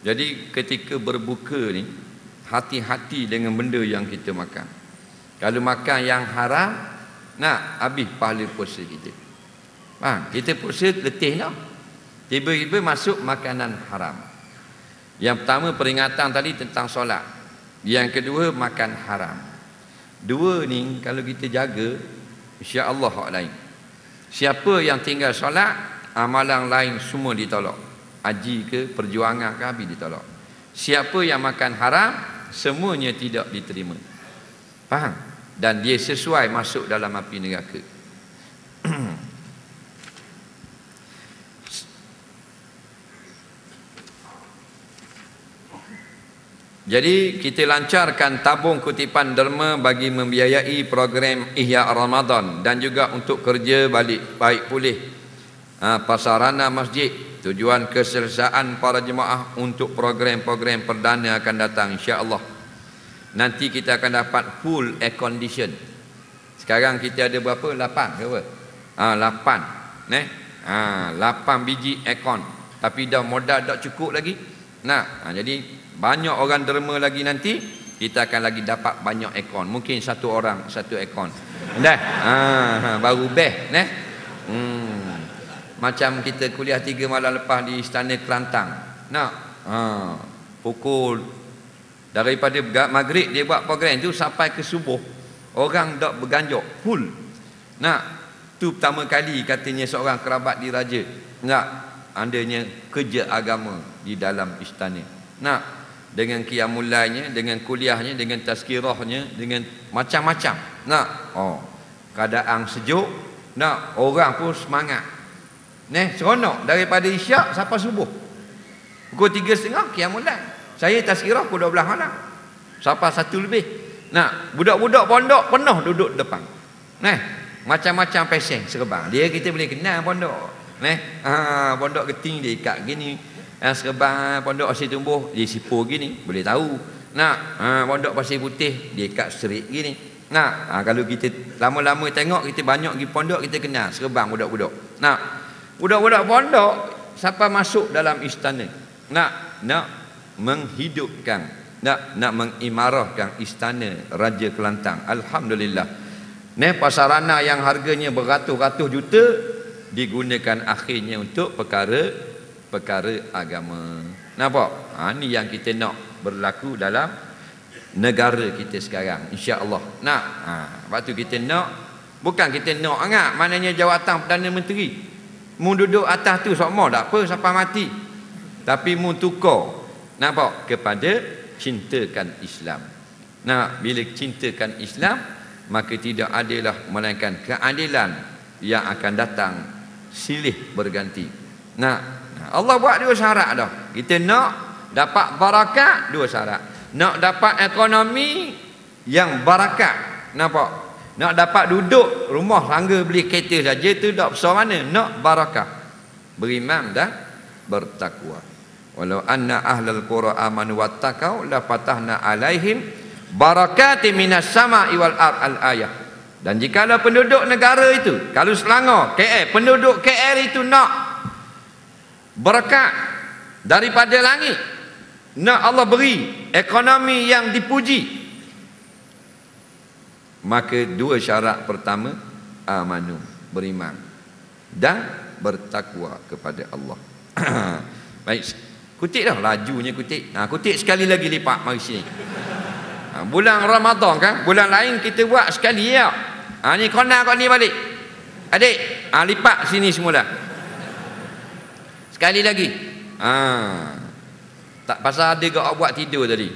Jadi ketika berbuka ni hati-hati dengan benda yang kita makan. Kalau makan yang haram, habis pahala puasa kita. Kita puasa letih dah, tiba-tiba masuk makanan haram. Yang pertama peringatan tadi tentang solat, yang kedua makan haram. Dua ni kalau kita jaga, insya-Allah hak lain. Siapa yang tinggal solat, amalan lain semua ditolak. Haji ke, perjuangan ke, habis ditolak. Siapa yang makan haram, semuanya tidak diterima. Faham? Dan dia sesuai masuk dalam api neraka. Jadi kita lancarkan tabung kutipan derma bagi membiayai program Ihya Ramadan dan juga untuk kerja balik baik pulih prasarana masjid. Tujuan keselesaan para jemaah untuk program-program perdana akan datang insya-Allah. Nanti kita akan dapat full air condition. Sekarang kita ada berapa? 8 ke apa? 8. 8 biji aircon. Tapi dah modal tak cukup lagi. Jadi banyak orang derma lagi nanti, kita akan lagi dapat banyak aircon. Mungkin satu orang satu aircon. Baru best macam kita kuliah 3 malam lepas di Istana Kelantan. Pukul daripada maghrib dia buat program tu sampai ke subuh. Orang tak berganjok full. Tu pertama kali katanya seorang kerabat diraja. Andanya kerja agama di dalam istana. Dengan qiyamul-lailnya, dengan kuliahnya, dengan tazkirahnya, dengan macam-macam. Keadaan sejuk, orang pun semangat. Seronok daripada isyak sampai subuh. Pukul 3.30 qiyamul-lail. Saya tazkirah pukul 12 malam. Sampai 1 lebih. Budak-budak pondok penuh duduk depan. Macam-macam pesen serban. Dia kita boleh kenal pondok. Pondok Geting dia ikat gini. Serban pondok Pasir Tumbuh dia sipur gini, boleh tahu. Pondok Pasir Putih dia ikat serik gini. Kalau kita lama-lama tengok, kita banyak pergi pondok, kita kenal serban budak-budak. Budak-budak pondok sampai masuk dalam istana. Nak menghidupkan, nak mengimarahkan istana Raja Kelantan. Alhamdulillah. Pasarana yang harganya beratus-ratus juta digunakan akhirnya untuk perkara agama. Nampak? Ni yang kita nak berlaku dalam negara kita sekarang, insya-Allah. Nak. Sebab tu kita nak, bukan kita nak sangat, maknanya jawatan Perdana Menteri. Mu duduk atas tu sokmo tak apa sampai mati. Tapi mu tukar, nampak, kepada cintakan Islam. Nah, bila cintakan Islam, maka tidak adalah melainkan keadilan yang akan datang silih berganti. Nah, Allah buat dua syarat dah. Kita nak dapat barakat, dua syarat. Nak dapat ekonomi yang barakat, nampak? Nak dapat duduk rumah tangga beli kereta saja tu tak besar mana. Nak barakah, beriman dan bertakwa. Walau anna ahlal qura amanu wattaqau la fatahna alaihim barakatin minas sama'i wal ard al-ayah. Dan jikalau penduduk negara itu, kalau Selangor, KL, penduduk KL itu nak barakat daripada langit, nak Allah beri ekonomi yang dipuji, maka dua syarat pertama, amanu, beriman, dan bertakwa kepada Allah. Baik, kutip dah, lajunya kutip. Kutip sekali lagi lipat, mari sini. Bulan Ramadan kan, bulan lain kita buat sekali ya. Ni kona kau ni balik. Adik, lipat sini semula. Sekali lagi. Tak pasal ada kau buat tidur tadi.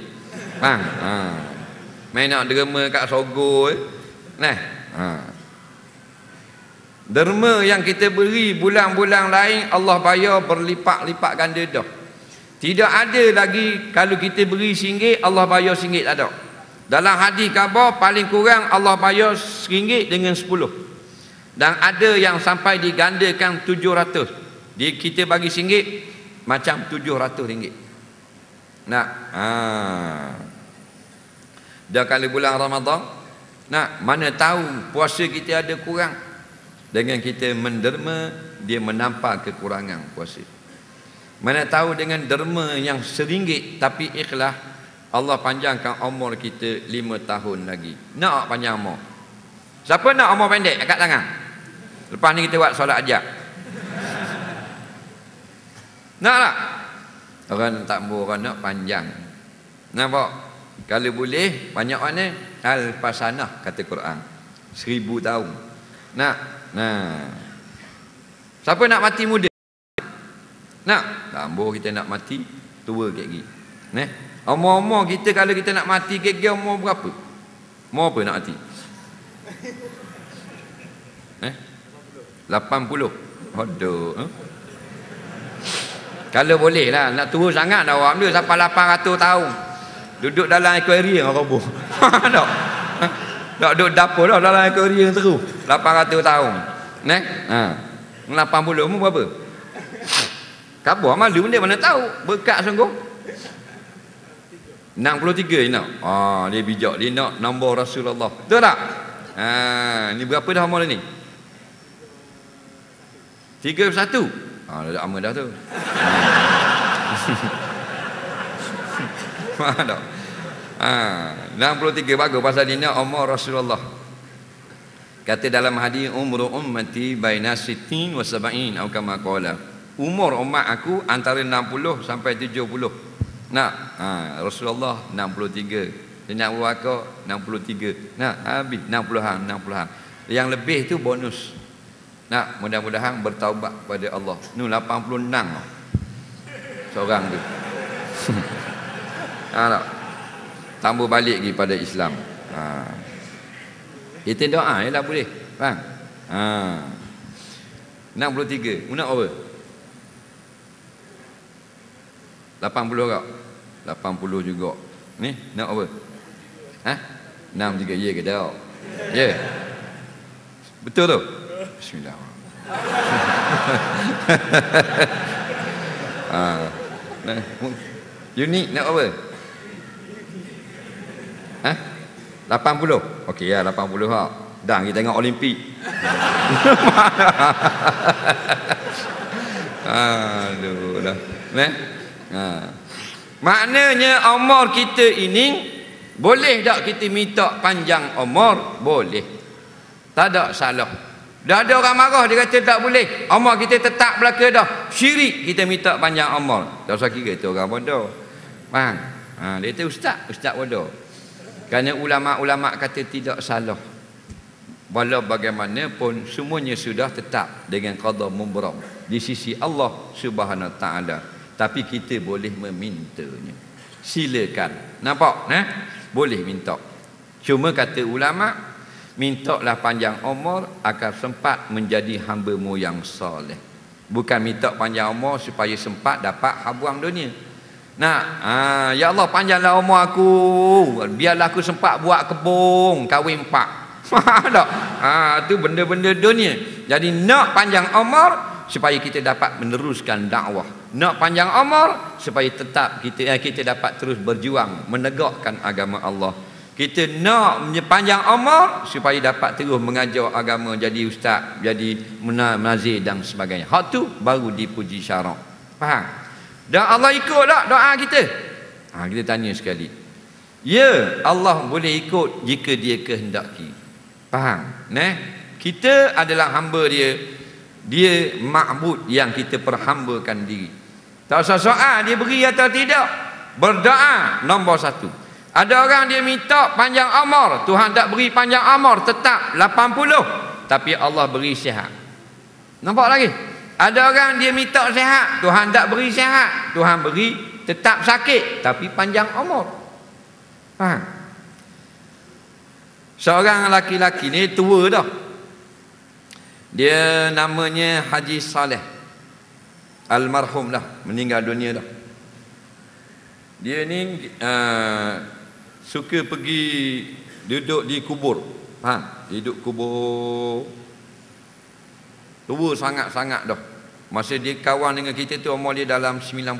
Bang. Main nak derma kat Sogo nah. Derma yang kita beri bulan-bulan lain Allah bayar berlipat-lipat ganda dah. Tidak ada lagi kalau kita beri RM1 Allah bayar RM1 tak ada. Dalam hadis khabar paling kurang Allah bayar RM1 dengan 10. Dan ada yang sampai digandakan 700. Kita bagi RM1 macam RM700. Nak. Dah kali bulan Ramadan, nak, mana tahu puasa kita ada kurang. Dengan kita menderma, dia menampar kekurangan puasa. Mana tahu dengan derma yang RM1 tapi ikhlas, Allah panjangkan umur kita 5 tahun lagi. Nak panjang umur? Siapa nak umur pendek? Angkat tangan. Lepas ni kita buat solat ajak. Nak tak? Orang tak mahu, orang nak panjang. Nampak? Kalau boleh, banyak mana? Al-Fasanah, kata Quran. 1000 tahun. Nak? Siapa nak mati muda? Nak? Tak mahu kita nak mati tua kayak gini. Umur-umur kita, kalau kita nak mati kayak gini, umur berapa? Umur apa nak mati? 80. Aduh. Kalau boleh lah, nak tua sangat dah orang dia sampai 800 tahun. Duduk dalam akuarium orang roboh. Tak duduk dapur dah dalam akuarium terus. 800 tahun. 80 umur berapa? Khabar malu dia mana tahu. Berkat sungguh. 63 dia nak. Dia bijak, dia nak nombor Rasulullah. Betul tak? Ni berapa dah umur ni? 31. Dah lama dah tu. Mana? 63 bagus pasal dia nak umur Rasulullah. Kata dalam hadis, umru ummati baina 60 wa 70 atau kama qala. Umur umat aku antara 60 sampai 70. Nak, Rasulullah 63, dia nak Bakar 63, nak habis 60-an. Yang lebih tu bonus. Nak, mudah-mudahan bertaubat kepada Allah. 86 seorang tu. Tak? Tambah balik lagi pada Islam. Kita doa je lah boleh. Faham? 63. Nak apa? 80 kau? 80 juga. Ni, nak apa? 6 juga, ya ke tak? Ya. Betul tu? Bismillahirrahmanirrahim. Unik nak apa? 80. Okey ya, 80 hak. Dah kita tengok Olimpik. Aduh dah. Maknanya umur kita ini boleh tak kita minta panjang umur? Boleh. Tak ada salah. Dah ada orang marah, dia kata tak boleh. Umur kita tetap belaka dah. Syirik kita minta panjang umur. Tak usah kira tu orang bodoh. Faham? Dia kata ustaz bodoh. Kerana ulama-ulama kata tidak salah. Walau bagaimanapun semuanya sudah tetap dengan qada mubram di sisi Allah Subhanahu Wa Taala. Tapi kita boleh memintanya. Silakan. Nampak? Boleh minta. Cuma kata ulama, mintalah panjang umur agar sempat menjadi hamba-Mu yang soleh. Bukan minta panjang umur supaya sempat dapat habuang dunia. Ya Allah panjanglah umur aku, biarlah aku sempat buat kebun, kahwin 4. Tak? Tu benda-benda dunia. Jadi nak panjang umur supaya kita dapat meneruskan dakwah. Nak panjang umur supaya tetap kita dapat terus berjuang menegakkan agama Allah. Kita nak panjang umur supaya dapat terus mengajar agama, jadi ustaz, jadi menazir dan sebagainya. Hak tu baru dipuji syarak. Faham? Dan Allah ikut tak doa kita? Kita tanya sekali. Ya, Allah boleh ikut jika dia kehendaki. Faham? Kita adalah hamba dia. Dia ma'bud yang kita perhambakan diri. Tak usah soal dia beri atau tidak. Berdoa nombor 1. Ada orang dia minta panjang umur, Tuhan tak beri panjang umur, tetap 80, tapi Allah beri sihat. Nampak lagi? Ada orang dia minta sihat, Tuhan tak beri sihat, Tuhan beri tetap sakit, tapi panjang umur. Faham? Seorang laki-laki ni tua dah. Dia namanya Haji Saleh. Almarhum dah, meninggal dunia dah. Dia ni suka pergi duduk di kubur. Faham? Duduk kubur. Tua sangat-sangat dah. Masa dia kawan dengan kita tu umur dia dalam 90.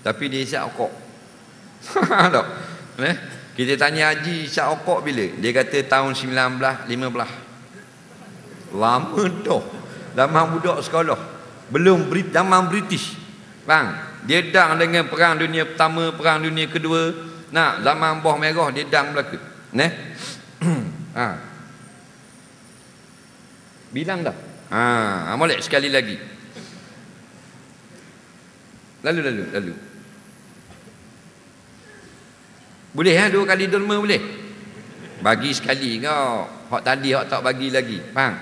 Tapi dia isap rokok. Tak? Kita tanya Haji isap rokok bila? Dia kata tahun 1915. Lama dah. Zaman budak sekolah. Belum zaman British. Faham? Dia dang dengan perang dunia pertama, perang dunia kedua. Zaman Bawah Merah dia dang belaka. Bilang dah. Molek sekali lagi. Lalu. Boleh 2 kali derma boleh? Bagi sekali kau. Hak tadi hak tak bagi lagi. Faham?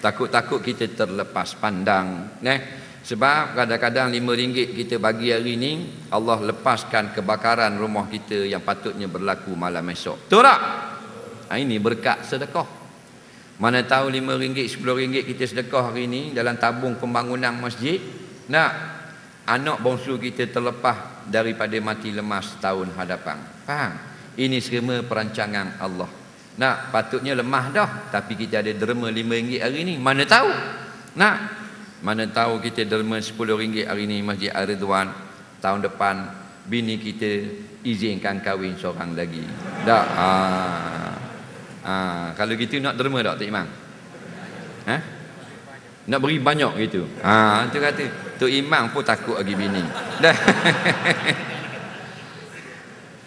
Takut-takut kita terlepas pandang. Sebab kadang-kadang RM5 kita bagi hari ni, Allah lepaskan kebakaran rumah kita yang patutnya berlaku malam esok. Betul tak? Ini berkat sedekah. Mana tahu RM5, RM10 kita sedekah hari ni dalam tabung pembangunan masjid, anak bongsu kita terlepas daripada mati lemas tahun hadapan. Faham? Ini semua perancangan Allah. Patutnya lemah dah, tapi kita ada derma RM5 hari ni. Mana tahu? Mana tahu kita derma RM10 hari ni Masjid Ar-Ridwan, tahun depan bini kita izinkan kahwin seorang lagi. Tak? Kalau gitu nak derma tak Tok Imam? Nak beri banyak gitu. Tu kata Tok Imam pun takut lagi bini. Dah.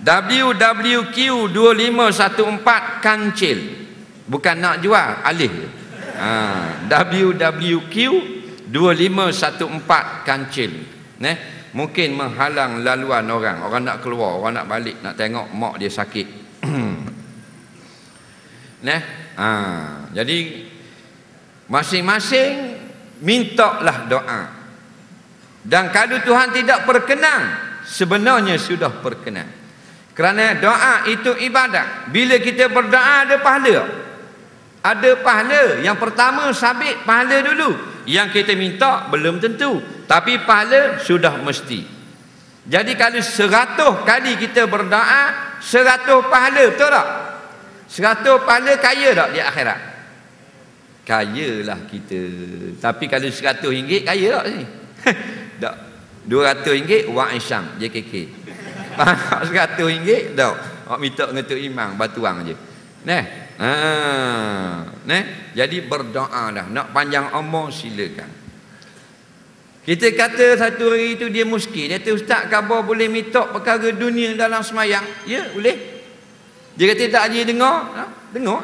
WWQ 2514 Kancil. Bukan nak jual, alih. WWQ 2514 Kancil. Mungkin menghalang laluan orang. Orang nak keluar, orang nak balik, nak tengok mak dia sakit. Jadi masing-masing mintalah doa. Dan kalau Tuhan tidak berkenan, sebenarnya sudah berkenan. Kerana doa itu ibadat. Bila kita berdoa ada pahala. Ada pahala. Yang pertama sabit pahala dulu. Yang kita minta belum tentu, tapi pahala sudah mesti. Jadi kalau 100 kali kita berdoa, 100 pahala, betul tak? 100 pahala kaya tak di akhirat? Kayalah kita. Tapi kalau RM100 kaya tak ni? Tak. RM200 wang Isyam JKK. RM100 tak. Awak minta dengan Tok Imam batuang je. Jadi berdoa dah. Nak panjang umur silakan. Kita kata satu hari itu dia muskil. Dia kata ustaz khabar boleh minta perkara dunia dalam semayang? Ya boleh. Dia kata tak je dengar. Dengar.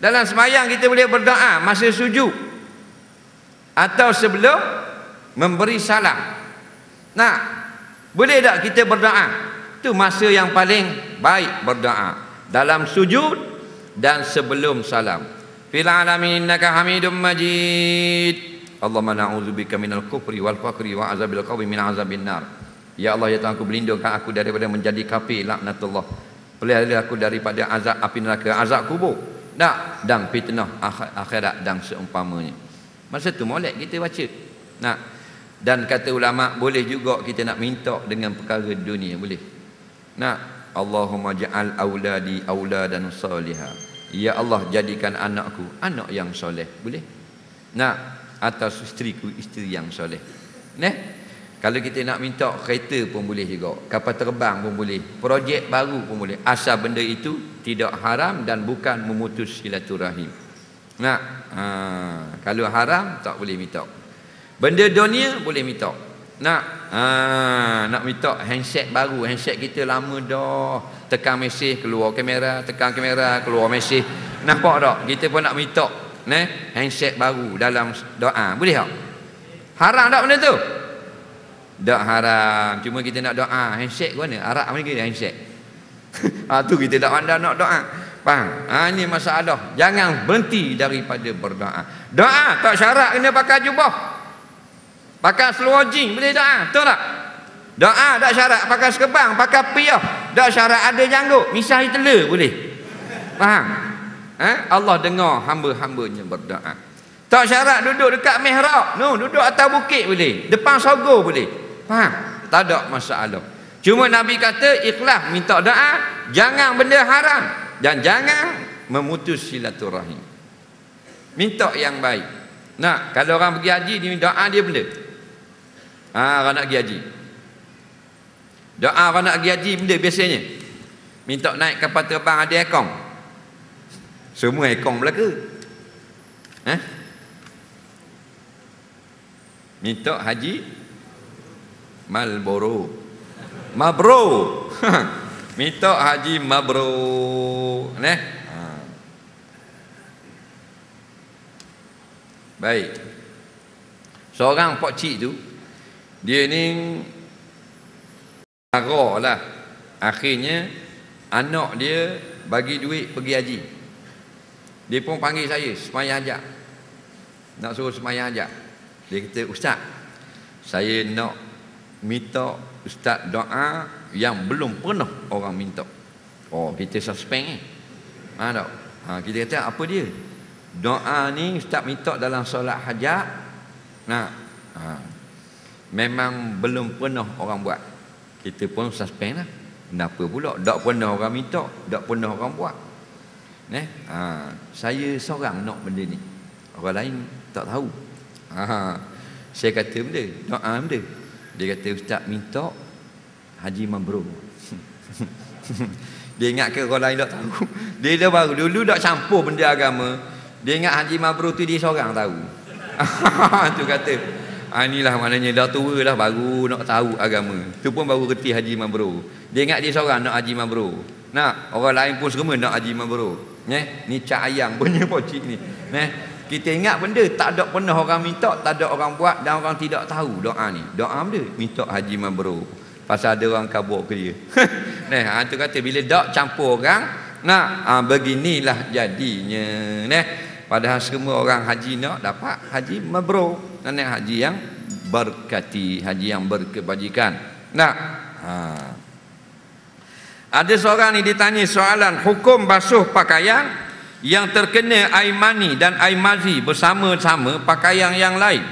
Dalam sembahyang kita boleh berdoa masa sujud atau sebelum memberi salam. Nah, boleh tak kita berdoa? Itu masa yang paling baik berdoa, dalam sujud dan sebelum salam. Fil alamin innaka hamidum majid. Allahumma na'udzubika minal kufri wal faqri wa azabil qawmi min azabin nar. Ya Allah, ya Tuhan, aku berlindungkan aku daripada menjadi kafir, laknatullah. Pelihara aku daripada azab api neraka, azab kubur, dan fitnah akhirat dan seumpamanya. Masa tu molek kita baca. Nah, dan kata ulama, boleh juga kita nak minta dengan perkara dunia, boleh. Nah, Allahumma ja'al auladi auladan salihah. Ya Allah, jadikan anakku anak yang soleh, boleh. Nah, atas isteriku isteri yang soleh. Kalau kita nak minta kereta pun boleh juga, kapal terbang pun boleh, projek baru pun boleh, asal benda itu tidak haram dan bukan memutus silaturahim. Nah, kalau haram tak boleh minta. Benda dunia boleh minta. Nak minta handset baru, handset kita lama dah, tekan mesej keluar kamera, tekan kamera keluar mesej. Nampak tak? Kita pun nak minta handset baru dalam doa, boleh tak? Haram tak benda tu? Tak haram, cuma kita nak doa. Handset ke mana? Arab mana kita handset? Tu kita tak pandai nak doa. Faham? Ini masalah. Jangan berhenti daripada berdoa. Doa tak syarat kena pakai jubah, pakai seluar jeans boleh doa, betul tak? Doa tak syarat pakai sekebang, pakai piyah, tak syarat ada janggut, misah tela boleh. Faham? Allah dengar hamba-hambanya berdoa. Tak syarat duduk dekat mihrab, duduk atas bukit boleh, depan sorga boleh. Faham? Tak ada masalah. Cuma Nabi kata ikhlas minta doa, jangan benda haram dan jangan memutus silaturahim. Minta yang baik. Nah, kalau orang pergi haji dia doa dia benda. Orang nak pergi haji, doa orang nak pergi haji benda biasanya minta naik kapal terbang ada aircon. Semua aircon belaka. Minta haji Marlboro, Mabro. Minta haji Mabro. Baik. Seorang pak cik tu, dia ni marah lah. Akhirnya anak dia bagi duit pergi haji. Dia pun panggil saya semayang hajat, nak suruh semayang hajat. Dia kata, ustaz, saya nak minta ustaz doa yang belum pernah orang minta. Kita suspend tak? Kita kata apa dia? Doa ni ustaz minta dalam solat hajat. Memang belum pernah orang buat. Kita pun suspend lah. Kenapa pula? Tak pernah orang minta, tak pernah orang buat. Saya seorang nak benda ni, orang lain tak tahu. Saya kata benda, doa benda. Dia kata ustaz minta haji mabrur. Dia ingat ke orang lain tak tahu. Dia dah baru dulu tak campur benda agama. Dia ingat haji mabrur tu dia seorang tahu. Tu kata inilah maknanya dah tua lah baru nak tahu agama. Tu pun baru reti haji mabrur. Dia ingat dia seorang nak haji mabrur. Orang lain pun semua nak haji mabrur. Ni cak ayam punya pocik ni. Kita ingat benda tak ada pernah orang minta, tak ada orang buat dan orang tidak tahu doa ni. Doa benda minta haji mabrur. Pasal ada orang kabur ke dia. Tu kata bila tak campur orang, beginilah jadinya. Padahal semua orang haji nak dapat haji mabrur. Haji yang berkati, haji yang berkebajikan. Ada seorang ni ditanya soalan hukum basuh pakaian yang terkena air mani dan air mazi bersama-sama pakaian yang lain.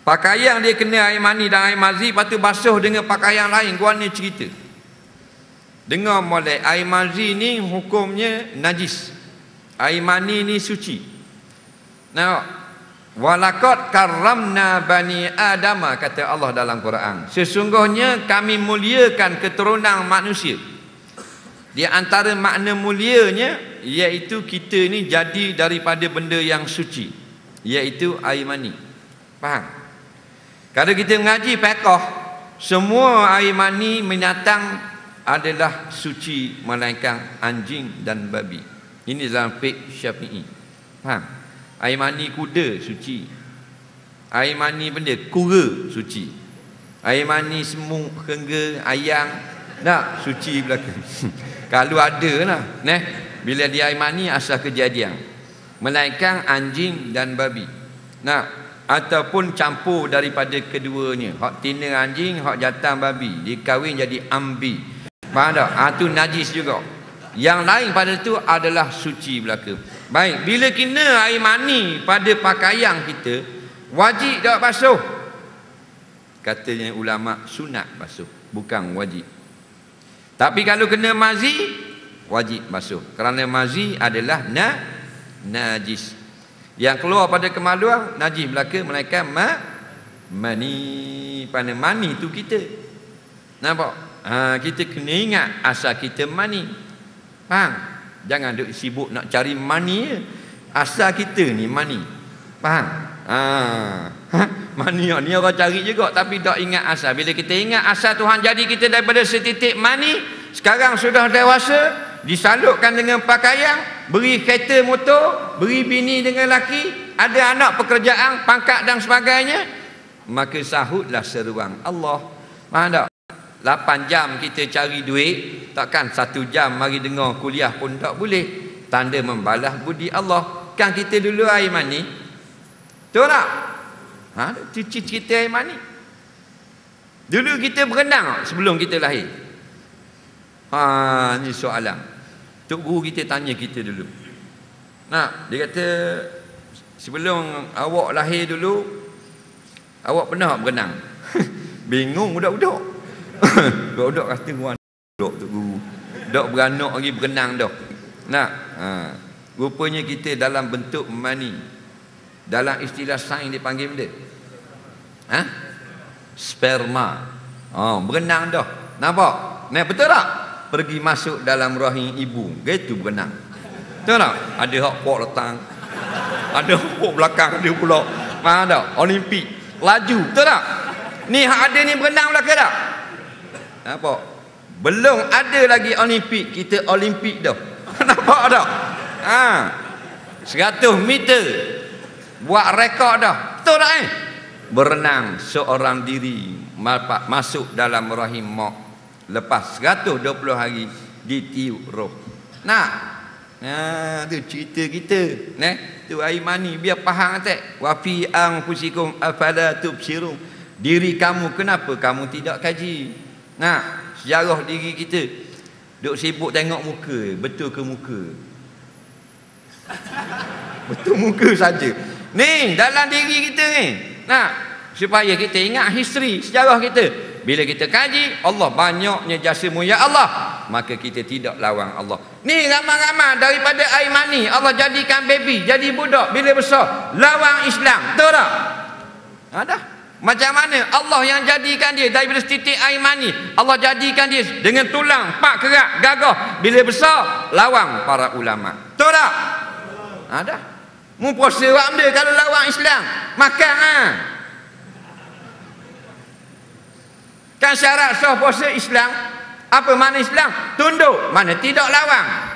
Pakaian dia kena air mani dan air mazi, lepas tu basuh dengan pakaian lain. Gua ni cerita. Dengar molek, air mazi ni hukumnya najis, air mani ni suci. Walaqad karramna bani adama, kata Allah dalam Quran. Sesungguhnya kami muliakan keturunan manusia. Di antara makna mulianya iaitu kita ni jadi daripada benda yang suci, iaitu air mani. Faham? Kalau kita mengaji fiqh, semua air mani mendatang adalah suci melainkan anjing dan babi. Ini dalam fiqh Syafi'i. Faham? Air mani kuda suci. Air mani benda kura suci. Air mani semut, kengga, ayam nak suci belaka. Kalau ada lah, bila dia air mani asal kejadian. Melainkan anjing dan babi. Ataupun campur daripada keduanya. Hak tina anjing, hak jantan babi, dikahwin jadi ambi. Faham tak? Itu najis juga. Yang lain pada itu adalah suci belaka. Baik, bila kena air mani pada pakaian kita, wajib tak basuh? Katanya ulama sunat basuh, bukan wajib. Tapi kalau kena mazi, wajib basuh. Kerana mazi adalah najis. Yang keluar pada kemaluan najis belaka, melainkan mani. Pada mani tu kita. Nampak? Kita kena ingat asal kita mani. Faham? Jangan duk sibuk nak cari mani je. Asal kita ni mani. Faham? Mani ni orang cari juga tapi tak ingat asal. Bila kita ingat asal Tuhan jadi kita daripada setitik mani, sekarang sudah dewasa, disalutkan dengan pakaian, beri kereta motor, beri bini dengan laki, ada anak pekerjaan, pangkat dan sebagainya, maka sahutlah seruan Allah. Faham tak? 8 jam kita cari duit, takkan 1 jam mari dengar kuliah pun tak boleh. Tanda membalas budi Allah. Kan kita dulu air mani, betul tak? Cuci cerita air mani. Dulu kita berenang sebelum kita lahir. Ni soalan Tok Guru kita tanya kita dulu. Dia kata, sebelum awak lahir dulu, awak pernah berenang? Bingung budak-budak. Budak kata gua dok Tok Guru. Dok beranak lagi berenang dah. Rupanya kita dalam bentuk mani. Dalam istilah sains dipanggil benda. Sperma. Berenang dah. Nampak? Betul tak? Pergi masuk dalam rahim ibu. Gitu berenang. Betul tak? Ada hak pok letang. Ada pok belakang dia pula. Faham tak? Olimpik. Laju. Betul tak? Ni hak ada ni berenang belakang tak? Nampak? Belum ada lagi Olimpik, kita Olimpik dah. Nampak tak? 100 meter buat rekod dah. Betul tak? Berenang seorang diri masuk dalam rahim mak. Lepas 120 hari ditiup roh. Tu cerita kita. Tu air mani biar faham tak? Wa fi anfusikum afala tubsirun. Diri kamu kenapa kamu tidak kaji? Sejarah diri kita. Duk sibuk tengok muka. Betul ke muka? Betul muka saja. Ni dalam diri kita ni. Supaya kita ingat history, sejarah kita. Bila kita kaji, Allah banyaknya jasa mulia Allah, maka kita tidak lawang Allah. Ni ramai-ramai daripada air mani Allah jadikan baby, jadi budak. Bila besar, lawang Islam. Betul tak? Dah. Macam mana Allah yang jadikan dia daripada setitik air mani, Allah jadikan dia dengan tulang 4 kerat gagah. Bila besar, lawang para ulama. Betul tak? Dah. Mu puasa buat benda kalau lawang Islam. Makan Kan syarat sah puasa Islam. Apa makna Islam? Tunduk, mana tidak lawang.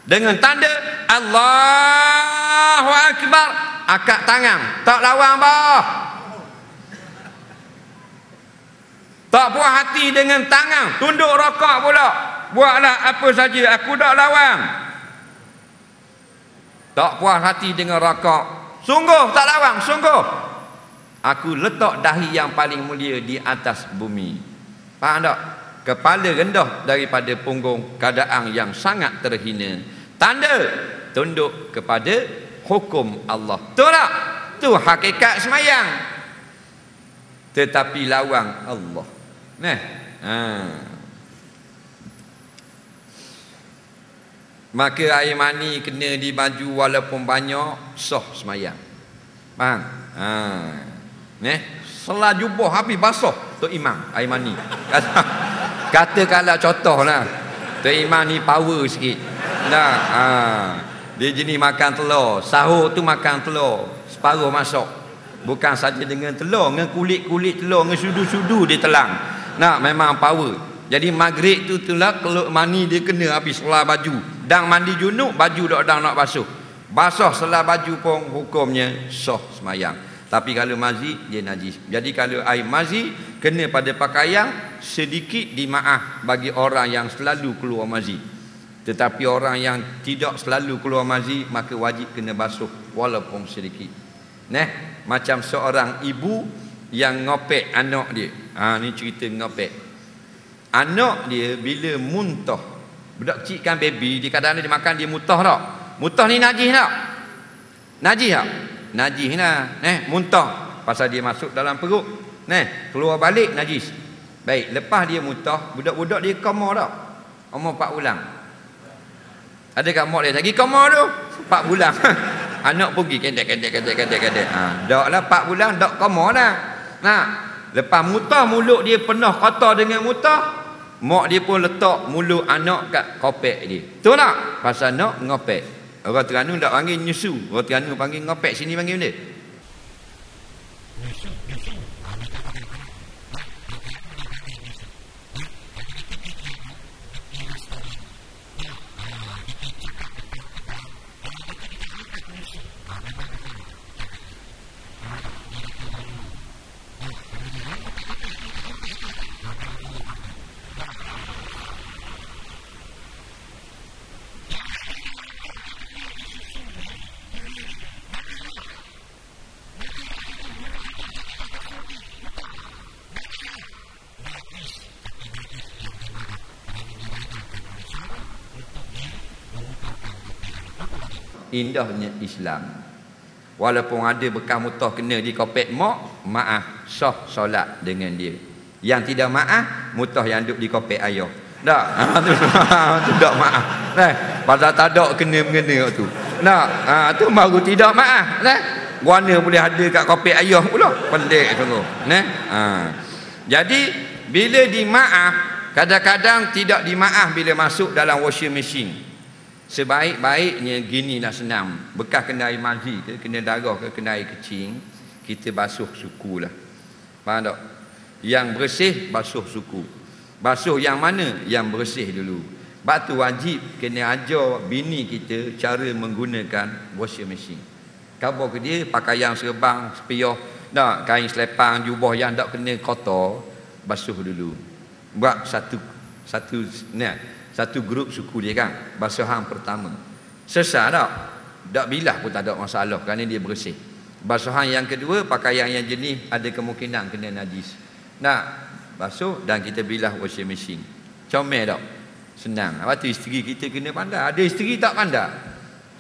Dengan tanda Allahu Akbar, akak tangan, tak lawang bah. Tak puas hati dengan tangan, tunduk rokok pula. Buatlah apa saja, aku tak lawang. Tak puas hati dengan rokok, sungguh tak lawang, sungguh. Aku letak dahi yang paling mulia di atas bumi. Faham tak? Kepala rendah daripada punggung, keadaan yang sangat terhina. Tanda tunduk kepada hukum Allah. Betul tak? Tu hakikat semayang. Tetapi lawang Allah. Maka air mani kena di baju walaupun banyak, sah semayang. Faham? Selah jubah habis basah Tok Imam air mani. Katakanlah contohlah Tok Imam ni power sikit. Dia jenis makan telur, sahur tu makan telur separuh masuk. Bukan saja dengan telur, dengan kulit-kulit telur, dengan sudu-sudu dia telang. Memang power. Jadi maghrib tu lah kalau mani dia kena habis selah baju. Dang mandi junub, baju dak dang nak basuh. Basah selah baju pun hukumnya sah semayang. Tapi kalau mazi dia najis. Jadi kalau air mazi kena pada pakaian, sedikit dimaaf bagi orang yang selalu keluar mazi. Tetapi orang yang tidak selalu keluar mazi maka wajib kena basuh walaupun sedikit. Macam seorang ibu yang ngopek anak dia. Ni cerita ngopek. Anak dia bila muntah, budak kecil kan baby, dia kadang-kadang dia makan dia muntah tak? Muntah ni najis tak? Najis tak? Najis lah. Muntah pasal dia masuk dalam perut. Keluar balik najis. Baik, lepas dia muntah, budak-budak dia koma tak? Umur 4 bulan. Ada kat mak dia lagi koma tu 4 bulan. Anak pergi kedek. Dak lah 4 bulan dak koma dah. Lepas muntah mulut dia penuh kotor dengan muntah, mak dia pun letak mulut anak kat kopek dia. Betul tak? Pasal nak ngopek. Orang Terengganu tak panggil nyusu, orang Terengganu panggil ngopek. Sini panggil benda indahnya Islam. Walaupun ada bekas muntah kena di kopek mak, maaf, sah solat dengan dia. Yang tidak maaf, muntah yang duduk di kopek ayah. Tak? Tu tak maaf. Pasal tak ada kena-mengena tu. Tu baru tidak maaf. Warna boleh ada kat kopek ayah pula. Pendek sungguh. Jadi bila dimaaf, kadang-kadang tidak dimaaf bila masuk dalam washing machine. Sebaik-baiknya ginilah senang. Bekas kena air mazi ke, kena darah ke, kena air kecing, kita basuh suku lah. Faham tak? Yang bersih basuh suku. Basuh yang mana? Yang bersih dulu. Sebab tu wajib kena ajar bini kita cara menggunakan washing machine. Khabar ke dia pakaian serban, sepiah, tak, kain selepang, jubah yang tak kena kotor, basuh dulu. Buat satu grup suku dia kan, basuhan pertama sesat tak bilah pun tak ada masalah kerana dia bersih. Basuhan yang kedua, pakaian yang jenis ada kemungkinan kena najis, basuh dan kita bilah washing machine. Comel tak? Senang. Lepas tu isteri kita kena pandai. Ada isteri tak pandai,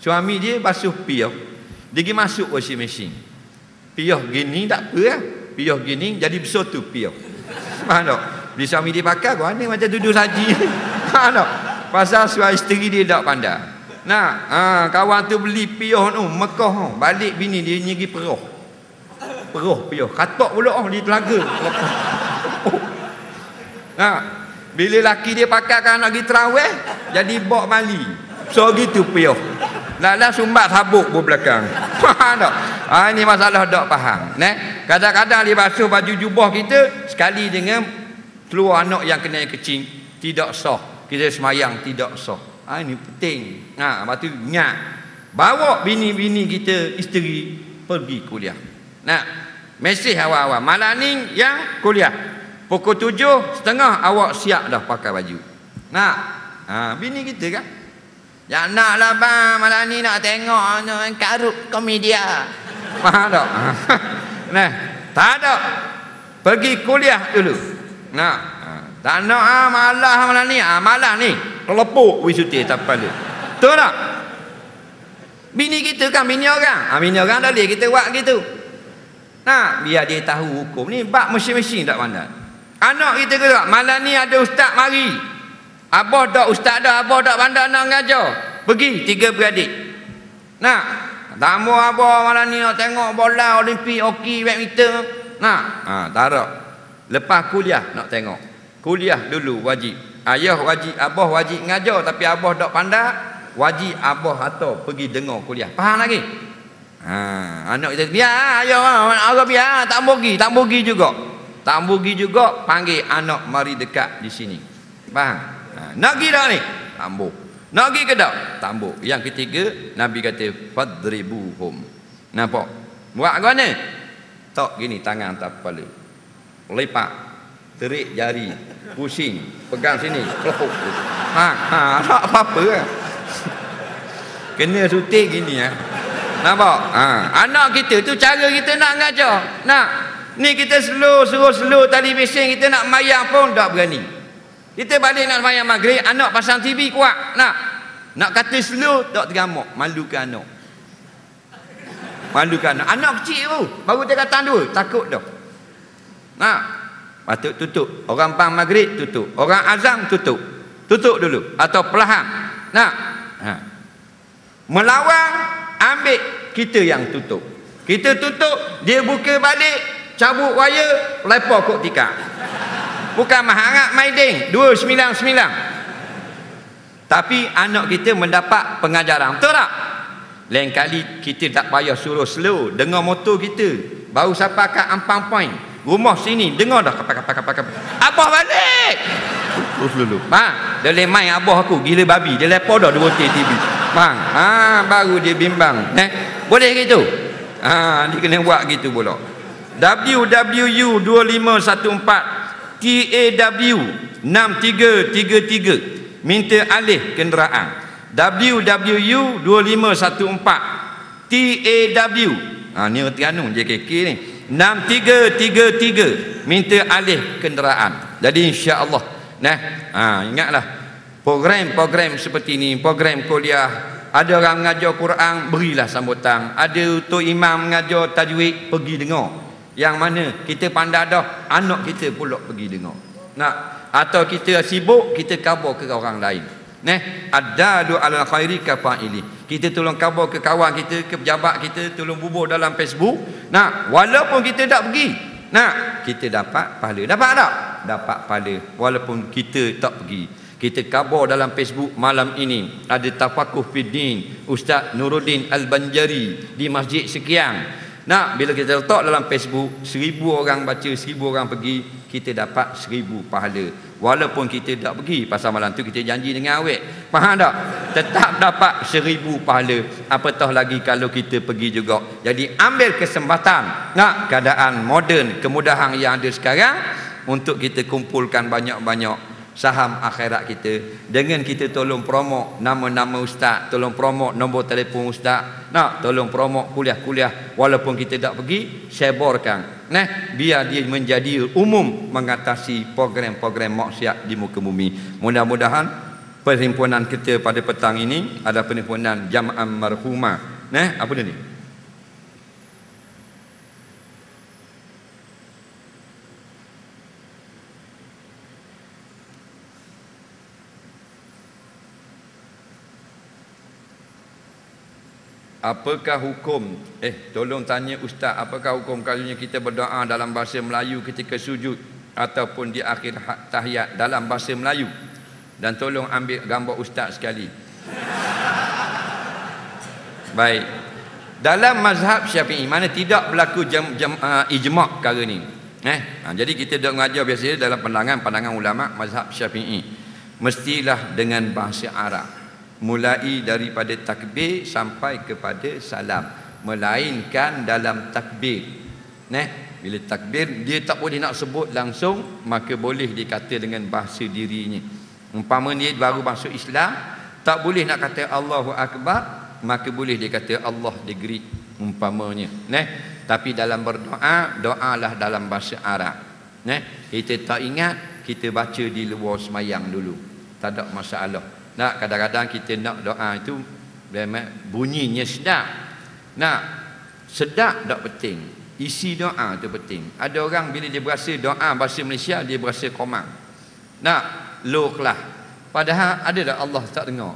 suami dia basuh piah, dia pergi masuk washing machine, piah gini tak apa lah, piah gini jadi besar tu piah. Faham tak? Bila suami dia pakai kau ni macam duduk saji. Tak? Pasal suami isteri dia tak pandai. Kawan tu beli piah tu Mekah, balik bini dia nyegi peroh piah, katok pula di telaga. Bila laki dia pakai kan nak pergi terawih, jadi bok mali so gitu piah, lah sumbat habuk pun belakang. Faham tak? Ini masalah tak faham. Kadang-kadang dia basuh baju jubah kita sekali dengan keluar anak yang kena kecing, tidak sah. Kita semayang tidak sah. Ini penting. Lepas tu ingat, bawa bini-bini kita, isteri pergi kuliah. Mesej awal-awal malam ni yang kuliah pukul 7:30 awak siap dah pakai baju. Bini kita kan, yang nak lah bang, malam ni nak tengok karut komedia. Faham tak? Tak ada, pergi kuliah dulu. Tak nak malah malam ni. Malam ni kelepuk wisuti atas kepala. Betul tak? Bini kita kan bini orang. Bini orang dah boleh kita buat gitu. Biar dia tahu hukum ni. Bak mesin-mesin tak pandai. Anak kita kata malam ni ada ustaz mari. Abah tak ustaz dah, abah tak pandai nak mengajar. Pergi 3 beradik. Tamu abah malam ni nak tengok bola Olimpik, hoki, badminton. Tarak. Lepas kuliah nak tengok. Kuliah dulu wajib. Ayah wajib, abah wajib mengajar, tapi abah tak pandai, wajib abah atau pergi dengar kuliah. Faham lagi? Anak kita biar ayah orang biar tak pergi juga. Tak pergi juga, panggil anak mari dekat di sini. Faham? Nak pergi dah ni? Tambuk. Nak pergi ke tak? Tambuk. Yang ketiga, Nabi kata fadribuhum. Nampak? Buat ke mana? Tok gini tangan atas kepala. Lepak. Terik jari. Pusing. Pegang sini. Kelepuk. Tak apa-apa lah. Kena sutik gini ya. Nampak? Anak kita tu cara kita nak ngajar. Nak. Ni kita slow tali mesin, kita nak mayang pun tak berani. Kita balik nak mayang maghrib, anak pasang TV kuat. Nak kata slow tak teramuk. Malukan anak. Malukan anak. Anak kecil tu, baru tingkatan 2, takut dah. Patut tutup. Orang pang maghrib tutup. Orang azan tutup. Tutup dulu atau perlahan. Melawan, ambil kita yang tutup. Kita tutup, dia buka balik, cabut wire, lepor kok tikar. Bukan mahangat maiding 299. Tapi anak kita mendapat pengajaran. Betul tak? Lain kali kita tak payah suruh slow. Dengar motor kita baru sampai kat Ampang Point, rumah sini dengar dah kapak. Abah balik. Terus dulu. Dia boleh main abah aku gila babi. Dia lepor dah 2 TV. Baru dia bimbang. Boleh gitu? Dia kena buat gitu pula. WWU 2514 TAW 6333 minta alih kenderaan. WWU 2514 TAW ni Terengganu JKK ni 6333 minta alih kenderaan. Jadi insya-Allah ingatlah program-program seperti ni, program kuliah. Ada orang mengajar Quran, berilah sambutan. Ada untuk imam mengajar tajwid, pergi dengar. Yang mana kita pandai dah, anak kita pula pergi dengar. Atau kita sibuk, kita khabar ke orang lain. Ad-dalu ala khairi kafa'ili. Kita tolong khabar ke kawan kita, ke pejabat kita, tolong bubuh dalam Facebook. Walaupun kita tak pergi, kita dapat pahala. Dapat tak? Dapat pahala walaupun kita tak pergi. Kita khabar dalam Facebook malam ini ada tafakuh fiddin Ustaz Nuruddin Al-Banjari di masjid sekian. Bila kita letak dalam Facebook, 1000 orang baca, 1000 orang pergi, kita dapat 1000 pahala. Walaupun kita tak pergi, pasal malam tu kita janji dengan awet. Faham tak? Tetap dapat 1000 pahala. Apatah lagi kalau kita pergi juga. Jadi ambil kesempatan keadaan moden, kemudahan yang ada sekarang untuk kita kumpulkan banyak-banyak saham akhirat kita. Dengan kita tolong promote nama-nama ustaz, tolong promote nombor telefon ustaz, tolong promote kuliah-kuliah walaupun kita tak pergi, sebarkan biar dia menjadi umum mengatasi program-program maksiat di muka bumi. Mudah-mudahan perhimpunan kita pada petang ini ada perhimpunan Jam'ah Marhumah. Apa dia ni? Apakah hukum tolong tanya ustaz, apakah hukum kalau kita berdoa dalam bahasa Melayu ketika sujud ataupun di akhir tahiyat dalam bahasa Melayu? Dan tolong ambil gambar ustaz sekali. Baik. Dalam mazhab Syafi'i mana tidak berlaku ijma' perkara ni. Jadi kita dak mengajar biasanya dalam pandangan ulama mazhab Syafi'i mestilah dengan bahasa Arab. Mulai daripada takbir sampai kepada salam, melainkan dalam takbir. Bila takbir dia tak boleh nak sebut langsung, maka boleh dikata dengan bahasa dirinya. Umpama dia baru masuk Islam, tak boleh nak kata Allahu Akbar, maka boleh dia kata Allah negeri umpamanya. Tapi dalam berdoa, doalah dalam bahasa Arab. Kita tak ingat, kita baca di luar semayang dulu, tak ada masalah. Kadang-kadang kita nak doa itu bunyinya sedap. Sedap tak penting, isi doa tu penting. Ada orang bila dia berasa doa bahasa Malaysia, dia berasa komang, low kelas. Padahal ada tak Allah tak dengar?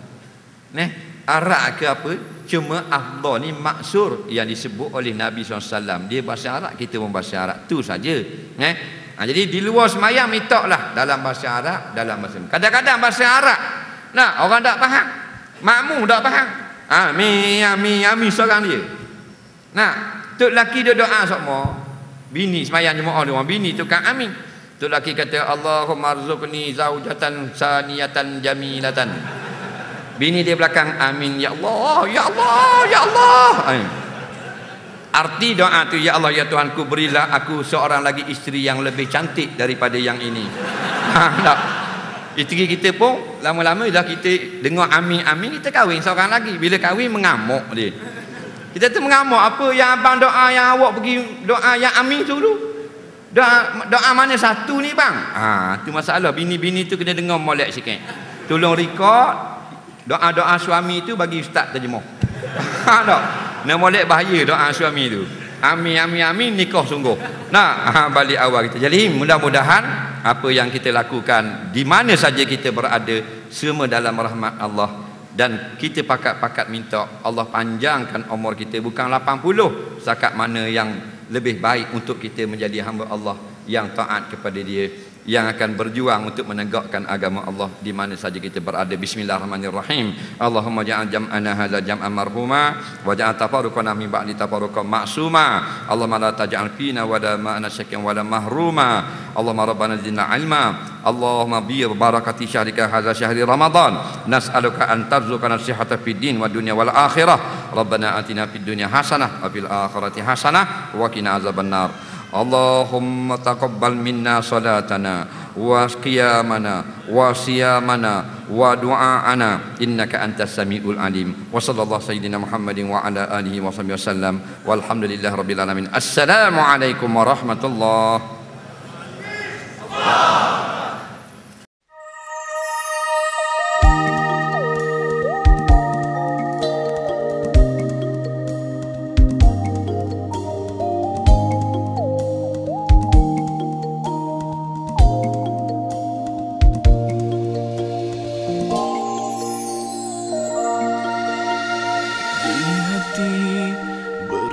Arab ke apa? Cuma afdal ni maksur yang disebut oleh Nabi SAW. Dia bahasa Arab, kita pun bahasa Arab, tu saja. Jadi di luar semayang mintaklah dalam bahasa Arab, dalam bahasa. Kadang-kadang bahasa Arab orang tak faham, makmum tak faham. Amin seorang dia. Tok laki dia doa semua, bini semayang jemaah dia orang bini tukang amin. Tu laki kata, Allahumma arzuqni zaujatan saniyatan jamilatan. Bini dia belakang, amin ya Allah, ya Allah, ya Allah. Arti doa tu, ya Allah ya Tuhanku, berilah aku seorang lagi isteri yang lebih cantik daripada yang ini. Tak. Isteri kita pun lama-lama dah kita dengar amin amin, kita kahwin seorang lagi. Bila kahwin mengamuk dia. Kita tu mengamuk, apa yang abang doa yang awak pergi doa yang amin tu dulu. Doa mana satu ni bang? Tu masalah. Bini-bini tu kena dengar molek sikit. Tolong rekod doa-doa suami tu bagi ustaz terjemah. Tak? Nak molek bahaya doa suami tu. Amin amin amin, nikah sungguh. Nah, balik awal kita. Jadi mudah-mudahan apa yang kita lakukan di mana saja kita berada semua dalam rahmat Allah, dan kita pakat-pakat minta Allah panjangkan umur kita, bukan 80, setakat mana yang lebih baik untuk kita menjadi hamba Allah yang taat kepada Dia, yang akan berjuang untuk menegakkan agama Allah di mana saja kita berada. Bismillahirrahmanirrahim. Allahumma ja'al jam'ana hadza jam'an marhuma wa ja'al tafarruqana min ba'di tafarruqan ma'suma. Allahumma la taj'al fina wa la ma'ana syakkan wa la mahruma. Allahumma rabbana zidna ilma. Allahumma bi barakati syahrika hadza syahri Ramadan. Nas'aluka an tarzuqana sihhata fid din wa dunya wal akhirah. Rabbana atina fid dunya hasanah wa fil akhirati hasanah wa qina azabannar. Allahumma taqabbal minna salatana wa qiyamana wa siyamana wa du'aana innaka antas samiul alim. Wa sallallahu sayyidina Muhammadin wa ala alihi wa sahbihi wasallam walhamdulillahi rabbil alamin. Assalamu alaikum warahmatullahi.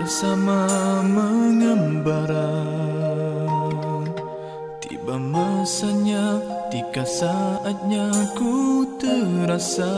Bersama mengembara, tiba masanya, tiga saatnya ku terasa